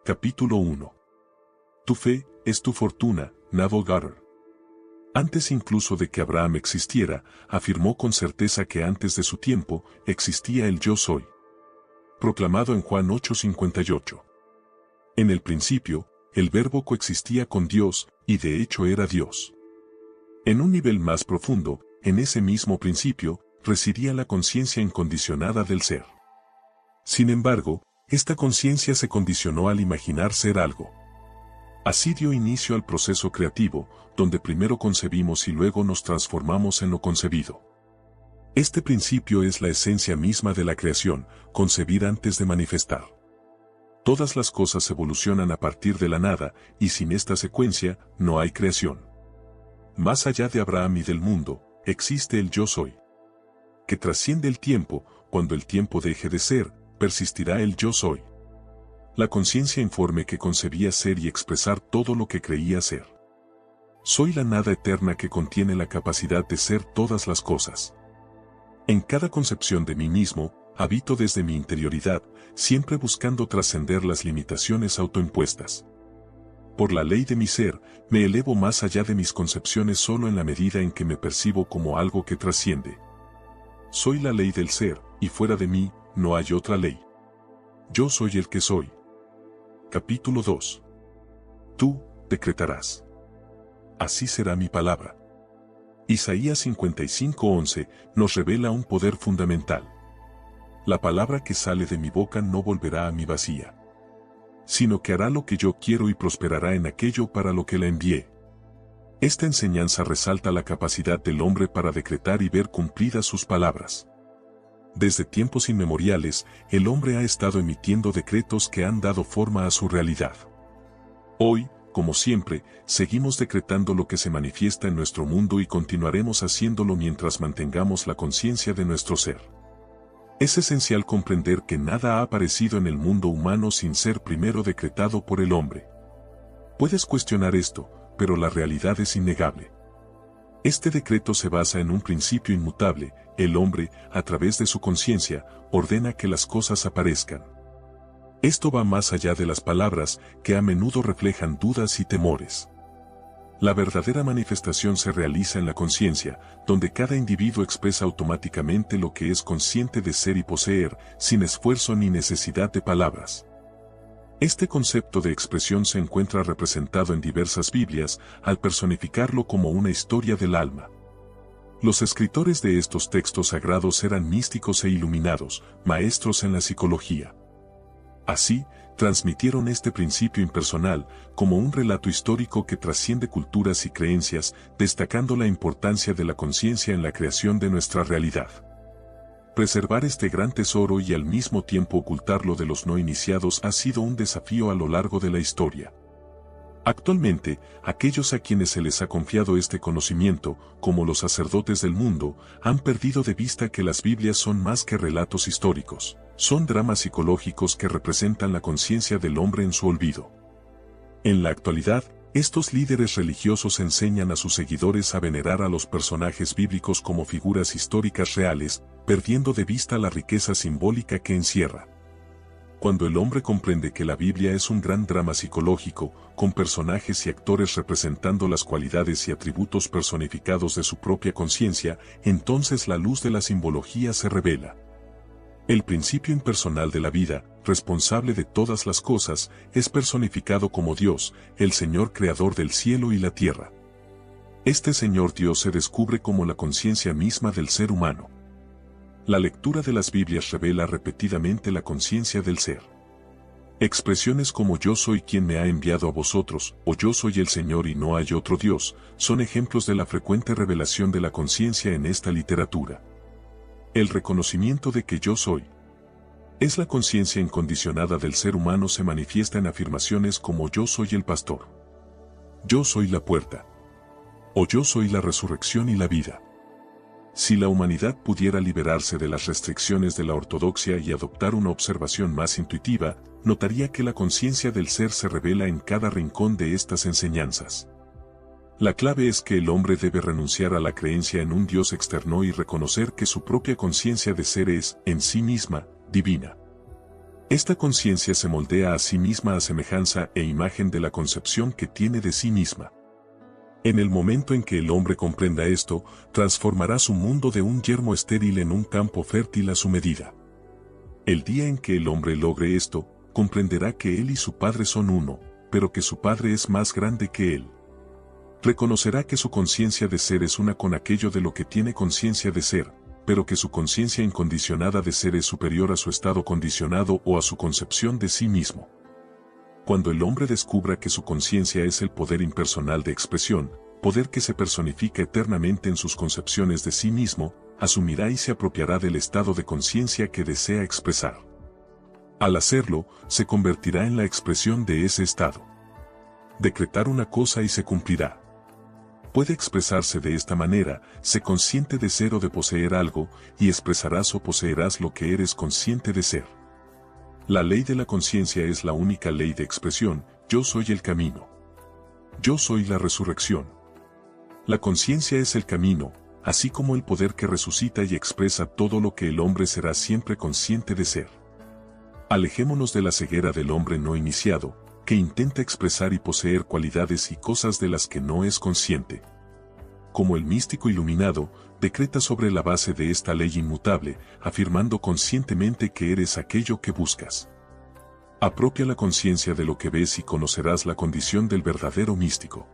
Capítulo 1. Tu fe es tu fortuna, Navigator. Antes incluso de que Abraham existiera, afirmó con certeza que antes de su tiempo, existía el Yo Soy. Proclamado en Juan 8:58. En el principio, el Verbo coexistía con Dios, y de hecho era Dios. En un nivel más profundo, en ese mismo principio, residía la conciencia incondicionada del ser. Sin embargo, esta conciencia se condicionó al imaginar ser algo. Así dio inicio al proceso creativo, donde primero concebimos y luego nos transformamos en lo concebido. Este principio es la esencia misma de la creación, concebir antes de manifestar. Todas las cosas evolucionan a partir de la nada, y sin esta secuencia, no hay creación. Más allá de Abraham y del mundo, existe el Yo Soy, que trasciende el tiempo. Cuando el tiempo deje de ser, persistirá el Yo Soy. La conciencia informe que concebía ser y expresar todo lo que creía ser. Soy la nada eterna que contiene la capacidad de ser todas las cosas. En cada concepción de mí mismo, habito desde mi interioridad, siempre buscando trascender las limitaciones autoimpuestas. Por la ley de mi ser, me elevo más allá de mis concepciones solo en la medida en que me percibo como algo que trasciende. Soy la ley del ser, y fuera de mí, no hay otra ley. Yo soy el que soy. Capítulo 2. Tú decretarás. Así será mi palabra. Isaías 55:11 nos revela un poder fundamental. La palabra que sale de mi boca no volverá a mí vacía, sino que hará lo que yo quiero y prosperará en aquello para lo que la envié. Esta enseñanza resalta la capacidad del hombre para decretar y ver cumplidas sus palabras. Desde tiempos inmemoriales, el hombre ha estado emitiendo decretos que han dado forma a su realidad. Hoy, como siempre, seguimos decretando lo que se manifiesta en nuestro mundo y continuaremos haciéndolo mientras mantengamos la conciencia de nuestro ser. Es esencial comprender que nada ha aparecido en el mundo humano sin ser primero decretado por el hombre. Puedes cuestionar esto, pero la realidad es innegable. Este decreto se basa en un principio inmutable: el hombre, a través de su conciencia, ordena que las cosas aparezcan. Esto va más allá de las palabras, que a menudo reflejan dudas y temores. La verdadera manifestación se realiza en la conciencia, donde cada individuo expresa automáticamente lo que es consciente de ser y poseer, sin esfuerzo ni necesidad de palabras. Este concepto de expresión se encuentra representado en diversas Biblias, al personificarlo como una historia del alma. Los escritores de estos textos sagrados eran místicos e iluminados, maestros en la psicología. Así, transmitieron este principio impersonal, como un relato histórico que trasciende culturas y creencias, destacando la importancia de la conciencia en la creación de nuestra realidad. Preservar este gran tesoro y al mismo tiempo ocultarlo de los no iniciados ha sido un desafío a lo largo de la historia. Actualmente, aquellos a quienes se les ha confiado este conocimiento, como los sacerdotes del mundo, han perdido de vista que las Biblias son más que relatos históricos, son dramas psicológicos que representan la conciencia del hombre en su olvido. En la actualidad, estos líderes religiosos enseñan a sus seguidores a venerar a los personajes bíblicos como figuras históricas reales, perdiendo de vista la riqueza simbólica que encierra. Cuando el hombre comprende que la Biblia es un gran drama psicológico, con personajes y actores representando las cualidades y atributos personificados de su propia conciencia, entonces la luz de la simbología se revela. El principio impersonal de la vida, responsable de todas las cosas, es personificado como Dios, el Señor creador del cielo y la tierra. Este Señor Dios se descubre como la conciencia misma del ser humano. La lectura de las Biblias revela repetidamente la conciencia del ser. Expresiones como yo soy quien me ha enviado a vosotros, o yo soy el Señor y no hay otro Dios, son ejemplos de la frecuente revelación de la conciencia en esta literatura. El reconocimiento de que yo soy es la conciencia incondicionada del ser humano se manifiesta en afirmaciones como yo soy el pastor, yo soy la puerta, o yo soy la resurrección y la vida. Si la humanidad pudiera liberarse de las restricciones de la ortodoxia y adoptar una observación más intuitiva, notaría que la conciencia del ser se revela en cada rincón de estas enseñanzas. La clave es que el hombre debe renunciar a la creencia en un Dios externo y reconocer que su propia conciencia de ser es, en sí misma, divina. Esta conciencia se moldea a sí misma a semejanza e imagen de la concepción que tiene de sí misma. En el momento en que el hombre comprenda esto, transformará su mundo de un yermo estéril en un campo fértil a su medida. El día en que el hombre logre esto, comprenderá que él y su padre son uno, pero que su padre es más grande que él. Reconocerá que su conciencia de ser es una con aquello de lo que tiene conciencia de ser, pero que su conciencia incondicionada de ser es superior a su estado condicionado o a su concepción de sí mismo. Cuando el hombre descubra que su conciencia es el poder impersonal de expresión, poder que se personifica eternamente en sus concepciones de sí mismo, asumirá y se apropiará del estado de conciencia que desea expresar. Al hacerlo, se convertirá en la expresión de ese estado. Decretar una cosa y se cumplirá. Puede expresarse de esta manera: sé consciente de ser o de poseer algo, y expresarás o poseerás lo que eres consciente de ser. La ley de la conciencia es la única ley de expresión: yo soy el camino. Yo soy la resurrección. La conciencia es el camino, así como el poder que resucita y expresa todo lo que el hombre será siempre consciente de ser. Alejémonos de la ceguera del hombre no iniciado, que intenta expresar y poseer cualidades y cosas de las que no es consciente. Como el místico iluminado, decreta sobre la base de esta ley inmutable, afirmando conscientemente que eres aquello que buscas. Apropia la conciencia de lo que ves y conocerás la condición del verdadero místico.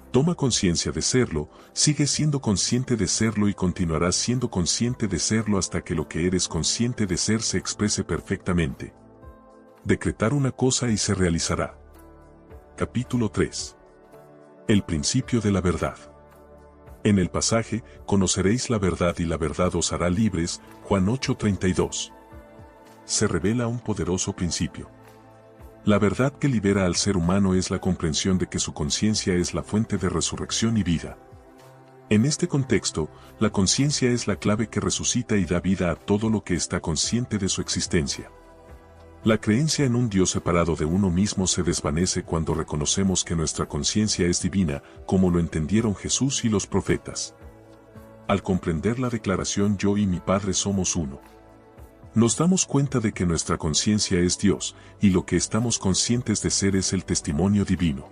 Toma conciencia de serlo, sigue siendo consciente de serlo y continuarás siendo consciente de serlo hasta que lo que eres consciente de ser se exprese perfectamente. Decretar una cosa y se realizará. Capítulo 3. El principio de la verdad. En el pasaje, conoceréis la verdad y la verdad os hará libres, Juan 8:32. Se revela un poderoso principio. La verdad que libera al ser humano es la comprensión de que su conciencia es la fuente de resurrección y vida. En este contexto, la conciencia es la clave que resucita y da vida a todo lo que está consciente de su existencia. La creencia en un Dios separado de uno mismo se desvanece cuando reconocemos que nuestra conciencia es divina, como lo entendieron Jesús y los profetas. Al comprender la declaración yo y mi Padre somos uno, nos damos cuenta de que nuestra conciencia es Dios, y lo que estamos conscientes de ser es el testimonio divino.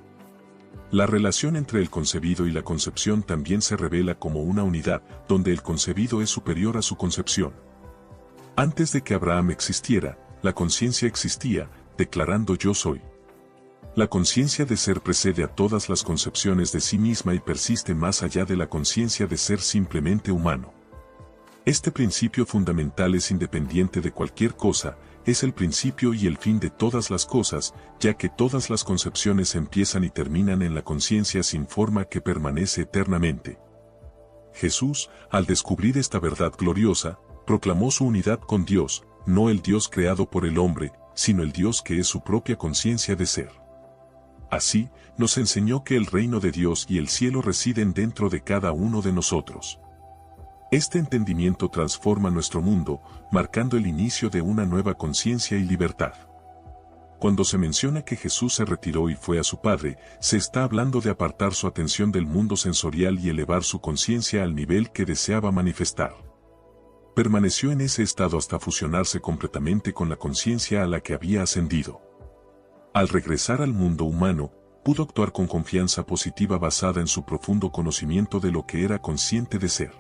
La relación entre el concebido y la concepción también se revela como una unidad, donde el concebido es superior a su concepción. Antes de que Abraham existiera, la conciencia existía, declarando yo soy. La conciencia de ser precede a todas las concepciones de sí misma y persiste más allá de la conciencia de ser simplemente humano. Este principio fundamental es independiente de cualquier cosa, es el principio y el fin de todas las cosas, ya que todas las concepciones empiezan y terminan en la conciencia sin forma que permanece eternamente. Jesús, al descubrir esta verdad gloriosa, proclamó su unidad con Dios, no el Dios creado por el hombre, sino el Dios que es su propia conciencia de ser. Así, nos enseñó que el reino de Dios y el cielo residen dentro de cada uno de nosotros. Este entendimiento transforma nuestro mundo, marcando el inicio de una nueva conciencia y libertad. Cuando se menciona que Jesús se retiró y fue a su Padre, se está hablando de apartar su atención del mundo sensorial y elevar su conciencia al nivel que deseaba manifestar. Permaneció en ese estado hasta fusionarse completamente con la conciencia a la que había ascendido. Al regresar al mundo humano, pudo actuar con confianza positiva basada en su profundo conocimiento de lo que era consciente de ser.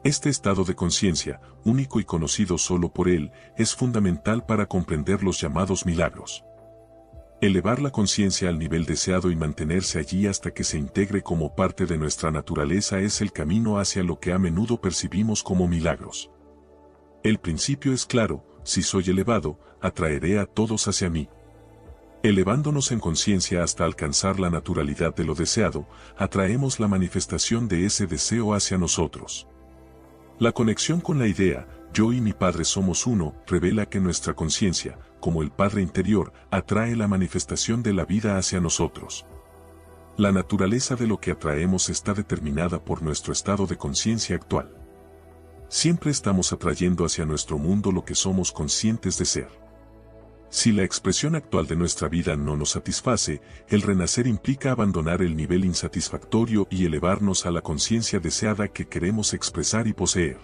Este estado de conciencia, único y conocido solo por él, es fundamental para comprender los llamados milagros. Elevar la conciencia al nivel deseado y mantenerse allí hasta que se integre como parte de nuestra naturaleza es el camino hacia lo que a menudo percibimos como milagros. El principio es claro: si soy elevado, atraeré a todos hacia mí. Elevándonos en conciencia hasta alcanzar la naturalidad de lo deseado, atraemos la manifestación de ese deseo hacia nosotros. La conexión con la idea, yo y mi Padre somos uno, revela que nuestra conciencia, como el Padre interior, atrae la manifestación de la vida hacia nosotros. La naturaleza de lo que atraemos está determinada por nuestro estado de conciencia actual. Siempre estamos atrayendo hacia nuestro mundo lo que somos conscientes de ser. Si la expresión actual de nuestra vida no nos satisface, el renacer implica abandonar el nivel insatisfactorio y elevarnos a la conciencia deseada que queremos expresar y poseer.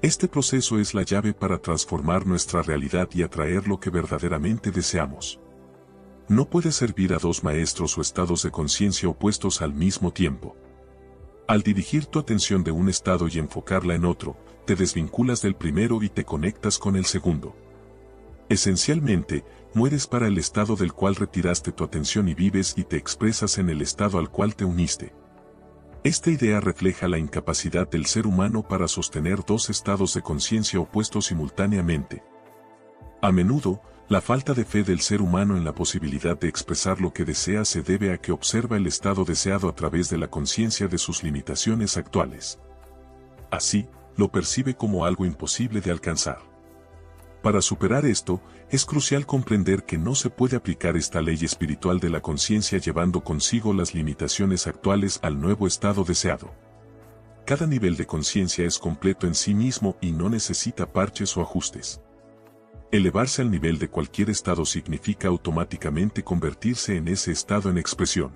Este proceso es la llave para transformar nuestra realidad y atraer lo que verdaderamente deseamos. No puedes servir a dos maestros o estados de conciencia opuestos al mismo tiempo. Al dirigir tu atención de un estado y enfocarla en otro, te desvinculas del primero y te conectas con el segundo. Esencialmente, mueres para el estado del cual retiraste tu atención y vives y te expresas en el estado al cual te uniste. Esta idea refleja la incapacidad del ser humano para sostener dos estados de conciencia opuestos simultáneamente. A menudo, la falta de fe del ser humano en la posibilidad de expresar lo que desea se debe a que observa el estado deseado a través de la conciencia de sus limitaciones actuales. Así, lo percibe como algo imposible de alcanzar. Para superar esto, es crucial comprender que no se puede aplicar esta ley espiritual de la conciencia llevando consigo las limitaciones actuales al nuevo estado deseado. Cada nivel de conciencia es completo en sí mismo y no necesita parches o ajustes. Elevarse al nivel de cualquier estado significa automáticamente convertirse en ese estado en expresión.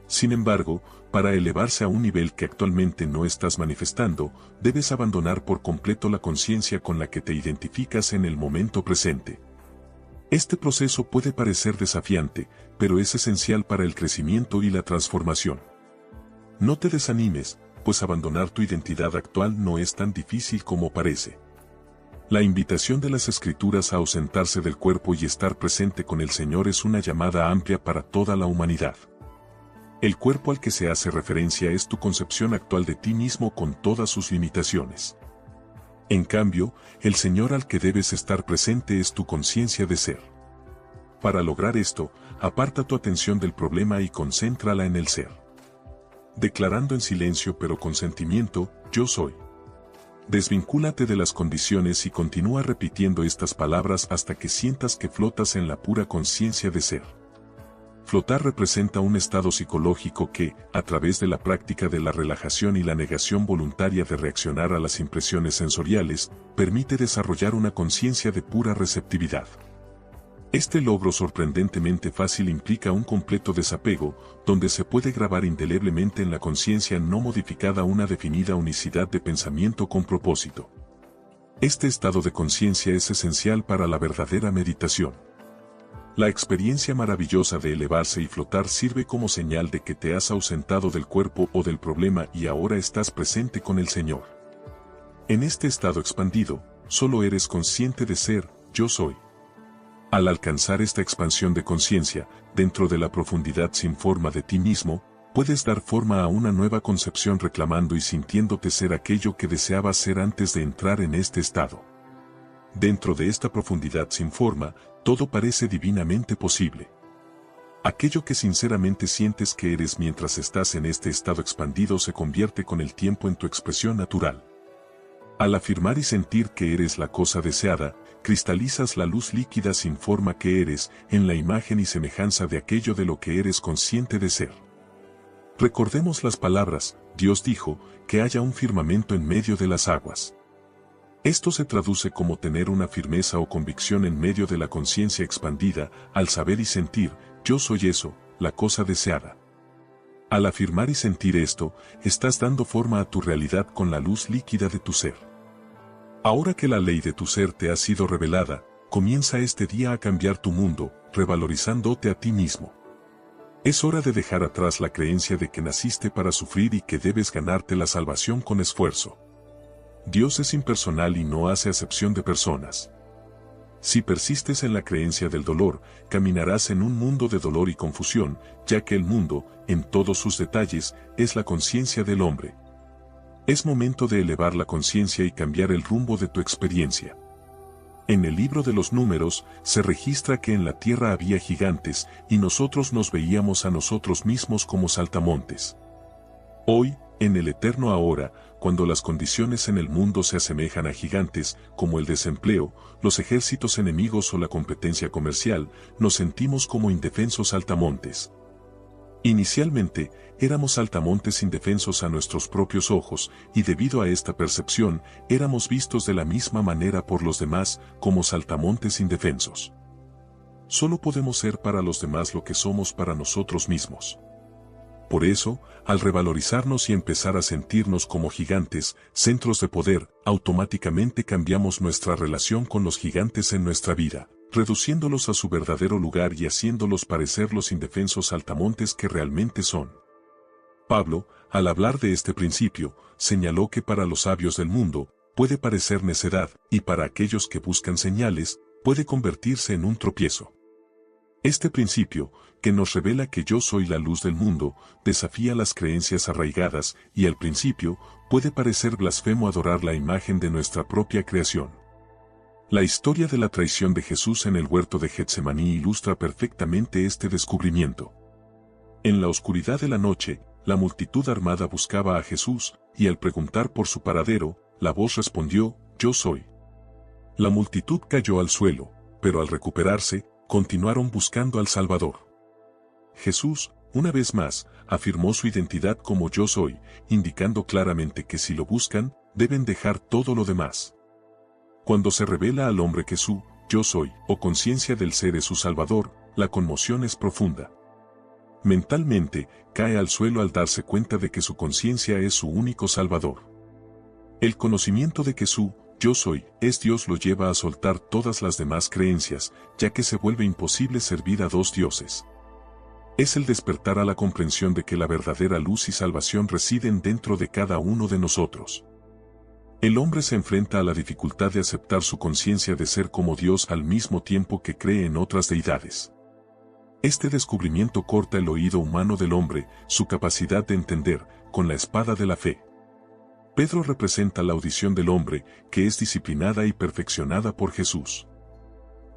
Sin embargo, para elevarse a un nivel que actualmente no estás manifestando, debes abandonar por completo la conciencia con la que te identificas en el momento presente. Este proceso puede parecer desafiante, pero es esencial para el crecimiento y la transformación. No te desanimes, pues abandonar tu identidad actual no es tan difícil como parece. La invitación de las Escrituras a ausentarse del cuerpo y estar presente con el Señor es una llamada amplia para toda la humanidad. El cuerpo al que se hace referencia es tu concepción actual de ti mismo con todas sus limitaciones. En cambio, el Señor al que debes estar presente es tu conciencia de ser. Para lograr esto, aparta tu atención del problema y concéntrala en el ser. Declarando en silencio pero con sentimiento, yo soy. Desvincúlate de las condiciones y continúa repitiendo estas palabras hasta que sientas que flotas en la pura conciencia de ser. Flotar representa un estado psicológico que, a través de la práctica de la relajación y la negación voluntaria de reaccionar a las impresiones sensoriales, permite desarrollar una conciencia de pura receptividad. Este logro sorprendentemente fácil implica un completo desapego, donde se puede grabar indeleblemente en la conciencia no modificada una definida unicidad de pensamiento con propósito. Este estado de conciencia es esencial para la verdadera meditación. La experiencia maravillosa de elevarse y flotar sirve como señal de que te has ausentado del cuerpo o del problema y ahora estás presente con el Señor. En este estado expandido, solo eres consciente de ser, yo soy. Al alcanzar esta expansión de conciencia, dentro de la profundidad sin forma de ti mismo, puedes dar forma a una nueva concepción reclamando y sintiéndote ser aquello que deseabas ser antes de entrar en este estado. Dentro de esta profundidad sin forma, todo parece divinamente posible. Aquello que sinceramente sientes que eres mientras estás en este estado expandido se convierte con el tiempo en tu expresión natural. Al afirmar y sentir que eres la cosa deseada, cristalizas la luz líquida sin forma que eres, en la imagen y semejanza de aquello de lo que eres consciente de ser. Recordemos las palabras, Dios dijo, que haya un firmamento en medio de las aguas. Esto se traduce como tener una firmeza o convicción en medio de la conciencia expandida, al saber y sentir, yo soy eso, la cosa deseada. Al afirmar y sentir esto, estás dando forma a tu realidad con la luz líquida de tu ser. Ahora que la ley de tu ser te ha sido revelada, comienza este día a cambiar tu mundo, revalorizándote a ti mismo. Es hora de dejar atrás la creencia de que naciste para sufrir y que debes ganarte la salvación con esfuerzo. Dios es impersonal y no hace acepción de personas. Si persistes en la creencia del dolor, caminarás en un mundo de dolor y confusión, ya que el mundo, en todos sus detalles, es la conciencia del hombre. Es momento de elevar la conciencia y cambiar el rumbo de tu experiencia. En el libro de los Números, se registra que en la tierra había gigantes, y nosotros nos veíamos a nosotros mismos como saltamontes. Hoy, en el eterno ahora, cuando las condiciones en el mundo se asemejan a gigantes, como el desempleo, los ejércitos enemigos o la competencia comercial, nos sentimos como indefensos saltamontes. Inicialmente, éramos saltamontes indefensos a nuestros propios ojos, y debido a esta percepción, éramos vistos de la misma manera por los demás, como saltamontes indefensos. Solo podemos ser para los demás lo que somos para nosotros mismos. Por eso, al revalorizarnos y empezar a sentirnos como gigantes, centros de poder, automáticamente cambiamos nuestra relación con los gigantes en nuestra vida, reduciéndolos a su verdadero lugar y haciéndolos parecer los indefensos saltamontes que realmente son. Pablo, al hablar de este principio, señaló que para los sabios del mundo, puede parecer necedad, y para aquellos que buscan señales, puede convertirse en un tropiezo. Este principio, que nos revela que yo soy la luz del mundo, desafía las creencias arraigadas y al principio puede parecer blasfemo adorar la imagen de nuestra propia creación. La historia de la traición de Jesús en el huerto de Getsemaní ilustra perfectamente este descubrimiento. En la oscuridad de la noche, la multitud armada buscaba a Jesús, y al preguntar por su paradero, la voz respondió, «Yo soy». La multitud cayó al suelo, pero al recuperarse, continuaron buscando al Salvador. Jesús, una vez más, afirmó su identidad como yo soy, indicando claramente que si lo buscan, deben dejar todo lo demás. Cuando se revela al hombre que su yo soy o conciencia del ser es su Salvador, la conmoción es profunda. Mentalmente, cae al suelo al darse cuenta de que su conciencia es su único Salvador. El conocimiento de que su yo soy es Dios lo lleva a soltar todas las demás creencias, ya que se vuelve imposible servir a dos dioses. Es el despertar a la comprensión de que la verdadera luz y salvación residen dentro de cada uno de nosotros. El hombre se enfrenta a la dificultad de aceptar su conciencia de ser como Dios al mismo tiempo que cree en otras deidades. Este descubrimiento corta el oído humano del hombre, su capacidad de entender, con la espada de la fe. Pedro representa la audición del hombre, que es disciplinada y perfeccionada por Jesús.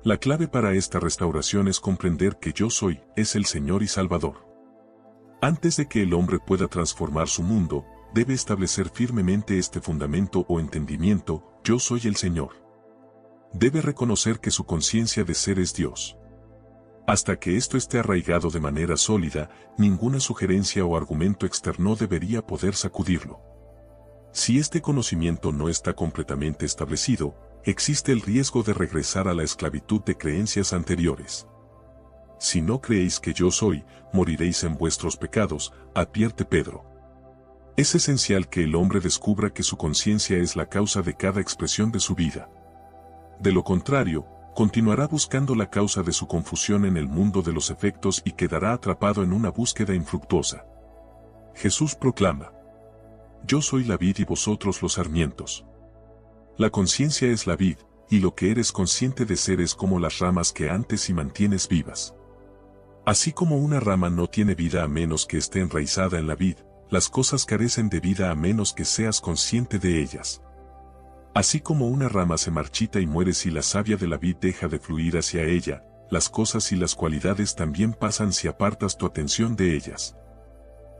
La clave para esta restauración es comprender que yo soy, es el Señor y Salvador. Antes de que el hombre pueda transformar su mundo, debe establecer firmemente este fundamento o entendimiento, yo soy el Señor. Debe reconocer que su conciencia de ser es Dios. Hasta que esto esté arraigado de manera sólida, ninguna sugerencia o argumento externo debería poder sacudirlo. Si este conocimiento no está completamente establecido, existe el riesgo de regresar a la esclavitud de creencias anteriores. Si no creéis que yo soy, moriréis en vuestros pecados, advierte Pedro. Es esencial que el hombre descubra que su conciencia es la causa de cada expresión de su vida. De lo contrario, continuará buscando la causa de su confusión en el mundo de los efectos y quedará atrapado en una búsqueda infructuosa. Jesús proclama: Yo soy la vid y vosotros los sarmientos. La conciencia es la vid, y lo que eres consciente de ser es como las ramas que antes y mantienes vivas. Así como una rama no tiene vida a menos que esté enraizada en la vid, las cosas carecen de vida a menos que seas consciente de ellas. Así como una rama se marchita y muere si la savia de la vid deja de fluir hacia ella, las cosas y las cualidades también pasan si apartas tu atención de ellas.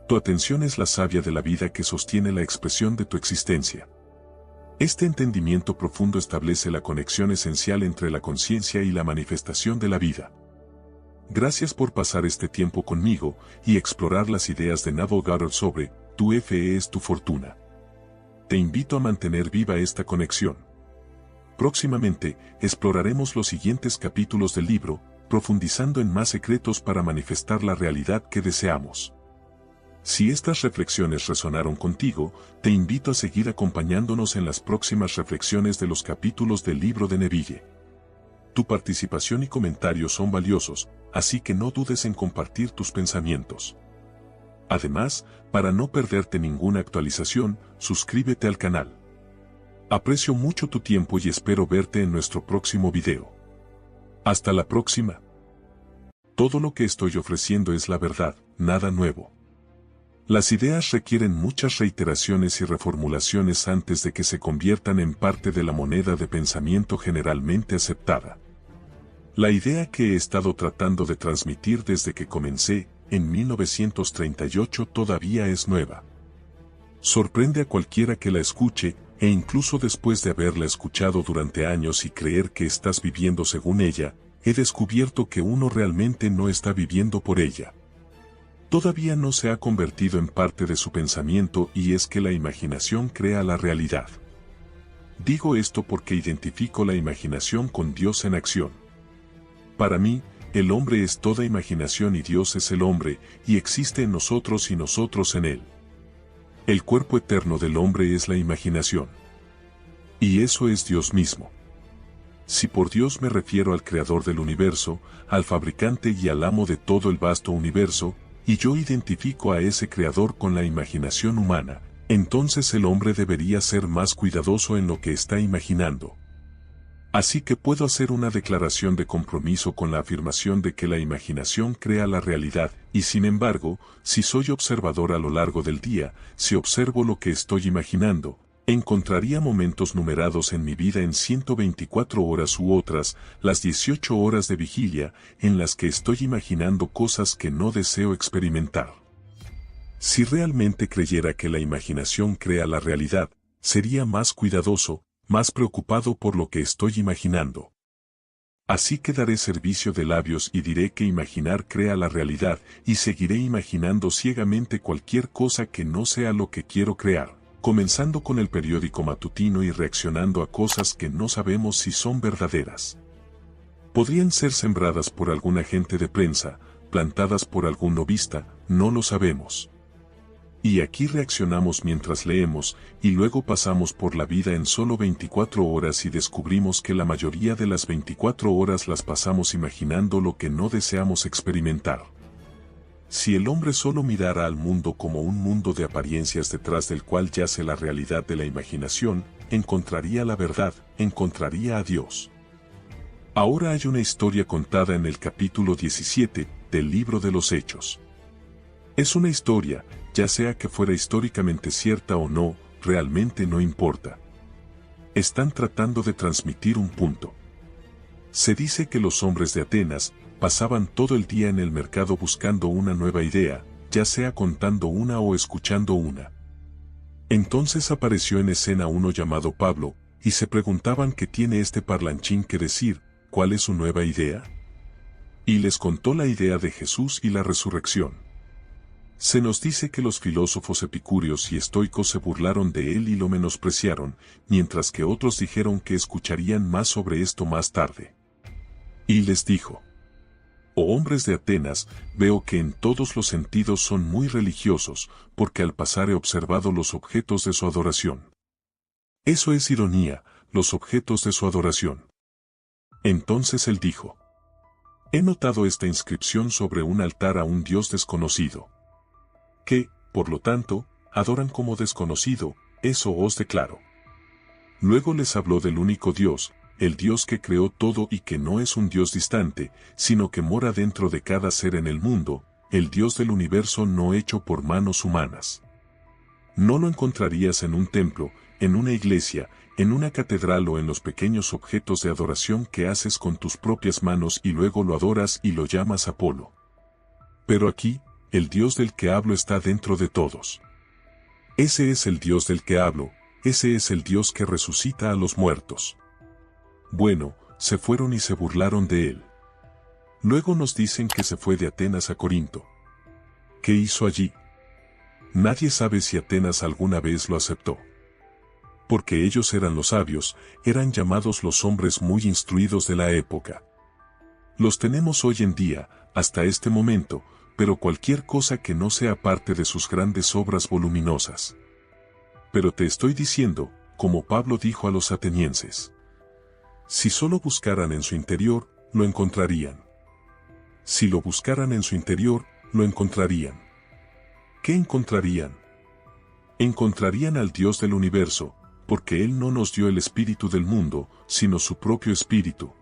Tu atención es la savia de la vida que sostiene la expresión de tu existencia. Este entendimiento profundo establece la conexión esencial entre la conciencia y la manifestación de la vida. Gracias por pasar este tiempo conmigo y explorar las ideas de Neville Goddard sobre tu fe es tu fortuna. Te invito a mantener viva esta conexión. Próximamente, exploraremos los siguientes capítulos del libro, profundizando en más secretos para manifestar la realidad que deseamos. Si estas reflexiones resonaron contigo, te invito a seguir acompañándonos en las próximas reflexiones de los capítulos del libro de Neville. Tu participación y comentarios son valiosos, así que no dudes en compartir tus pensamientos. Además, para no perderte ninguna actualización, suscríbete al canal. Aprecio mucho tu tiempo y espero verte en nuestro próximo video. Hasta la próxima. Todo lo que estoy ofreciendo es la verdad, nada nuevo. Las ideas requieren muchas reiteraciones y reformulaciones antes de que se conviertan en parte de la moneda de pensamiento generalmente aceptada. La idea que he estado tratando de transmitir desde que comencé, en 1938, todavía es nueva. Sorprende a cualquiera que la escuche, e incluso después de haberla escuchado durante años y creer que estás viviendo según ella, he descubierto que uno realmente no está viviendo por ella. Todavía no se ha convertido en parte de su pensamiento y es que la imaginación crea la realidad. Digo esto porque identifico la imaginación con Dios en acción. Para mí, el hombre es toda imaginación y Dios es el hombre, y existe en nosotros y nosotros en él. El cuerpo eterno del hombre es la imaginación. Y eso es Dios mismo. Si por Dios me refiero al creador del universo, al fabricante y al amo de todo el vasto universo, y yo identifico a ese creador con la imaginación humana, entonces el hombre debería ser más cuidadoso en lo que está imaginando. Así que puedo hacer una declaración de compromiso con la afirmación de que la imaginación crea la realidad, y sin embargo, si soy observador a lo largo del día, si observo lo que estoy imaginando, encontraría momentos numerados en mi vida en 124 horas u otras, las 18 horas de vigilia, en las que estoy imaginando cosas que no deseo experimentar. Si realmente creyera que la imaginación crea la realidad, sería más cuidadoso, más preocupado por lo que estoy imaginando. Así que daré servicio de labios y diré que imaginar crea la realidad, y seguiré imaginando ciegamente cualquier cosa que no sea lo que quiero crear, comenzando con el periódico matutino y reaccionando a cosas que no sabemos si son verdaderas. Podrían ser sembradas por algún agente de prensa, plantadas por algún lobista, no lo sabemos. Y aquí reaccionamos mientras leemos, y luego pasamos por la vida en solo 24 horas y descubrimos que la mayoría de las 24 horas las pasamos imaginando lo que no deseamos experimentar. Si el hombre solo mirara al mundo como un mundo de apariencias detrás del cual yace la realidad de la imaginación, encontraría la verdad, encontraría a Dios. Ahora hay una historia contada en el capítulo 17 del libro de los Hechos. Es una historia, ya sea que fuera históricamente cierta o no, realmente no importa. Están tratando de transmitir un punto. Se dice que los hombres de Atenas pasaban todo el día en el mercado buscando una nueva idea, ya sea contando una o escuchando una. Entonces apareció en escena uno llamado Pablo, y se preguntaban qué tiene este parlanchín que decir, ¿cuál es su nueva idea? Y les contó la idea de Jesús y la resurrección. Se nos dice que los filósofos epicúreos y estoicos se burlaron de él y lo menospreciaron, mientras que otros dijeron que escucharían más sobre esto más tarde. Y les dijo: Oh hombres de Atenas, veo que en todos los sentidos son muy religiosos, porque al pasar he observado los objetos de su adoración. Eso es ironía, los objetos de su adoración. Entonces él dijo: He notado esta inscripción sobre un altar a un Dios desconocido. Que, por lo tanto, adoran como desconocido, eso os declaro. Luego les habló del único Dios, el Dios que creó todo y que no es un Dios distante, sino que mora dentro de cada ser en el mundo, el Dios del universo no hecho por manos humanas. No lo encontrarías en un templo, en una iglesia, en una catedral o en los pequeños objetos de adoración que haces con tus propias manos y luego lo adoras y lo llamas Apolo. Pero aquí, el Dios del que hablo está dentro de todos. Ese es el Dios del que hablo, ese es el Dios que resucita a los muertos. Bueno, se fueron y se burlaron de él. Luego nos dicen que se fue de Atenas a Corinto. ¿Qué hizo allí? Nadie sabe si Atenas alguna vez lo aceptó. Porque ellos eran los sabios, eran llamados los hombres muy instruidos de la época. Los tenemos hoy en día, hasta este momento, pero cualquier cosa que no sea parte de sus grandes obras voluminosas. Pero te estoy diciendo, como Pablo dijo a los atenienses: si solo buscaran en su interior, lo encontrarían. Si lo buscaran en su interior, lo encontrarían. ¿Qué encontrarían? Encontrarían al Dios del universo, porque Él no nos dio el espíritu del mundo, sino su propio espíritu.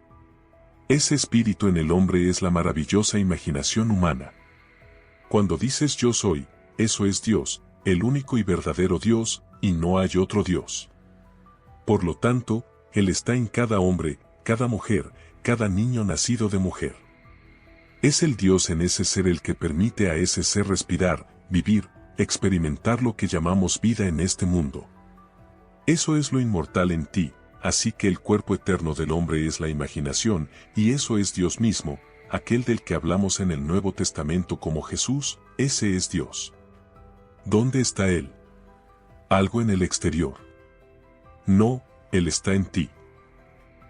Ese espíritu en el hombre es la maravillosa imaginación humana. Cuando dices yo soy, eso es Dios, el único y verdadero Dios, y no hay otro Dios. Por lo tanto, Él está en cada hombre, cada mujer, cada niño nacido de mujer. Es el Dios en ese ser el que permite a ese ser respirar, vivir, experimentar lo que llamamos vida en este mundo. Eso es lo inmortal en ti, así que el cuerpo eterno del hombre es la imaginación, y eso es Dios mismo, aquel del que hablamos en el Nuevo Testamento como Jesús, ese es Dios. ¿Dónde está Él? Algo en el exterior. No, Él está en ti.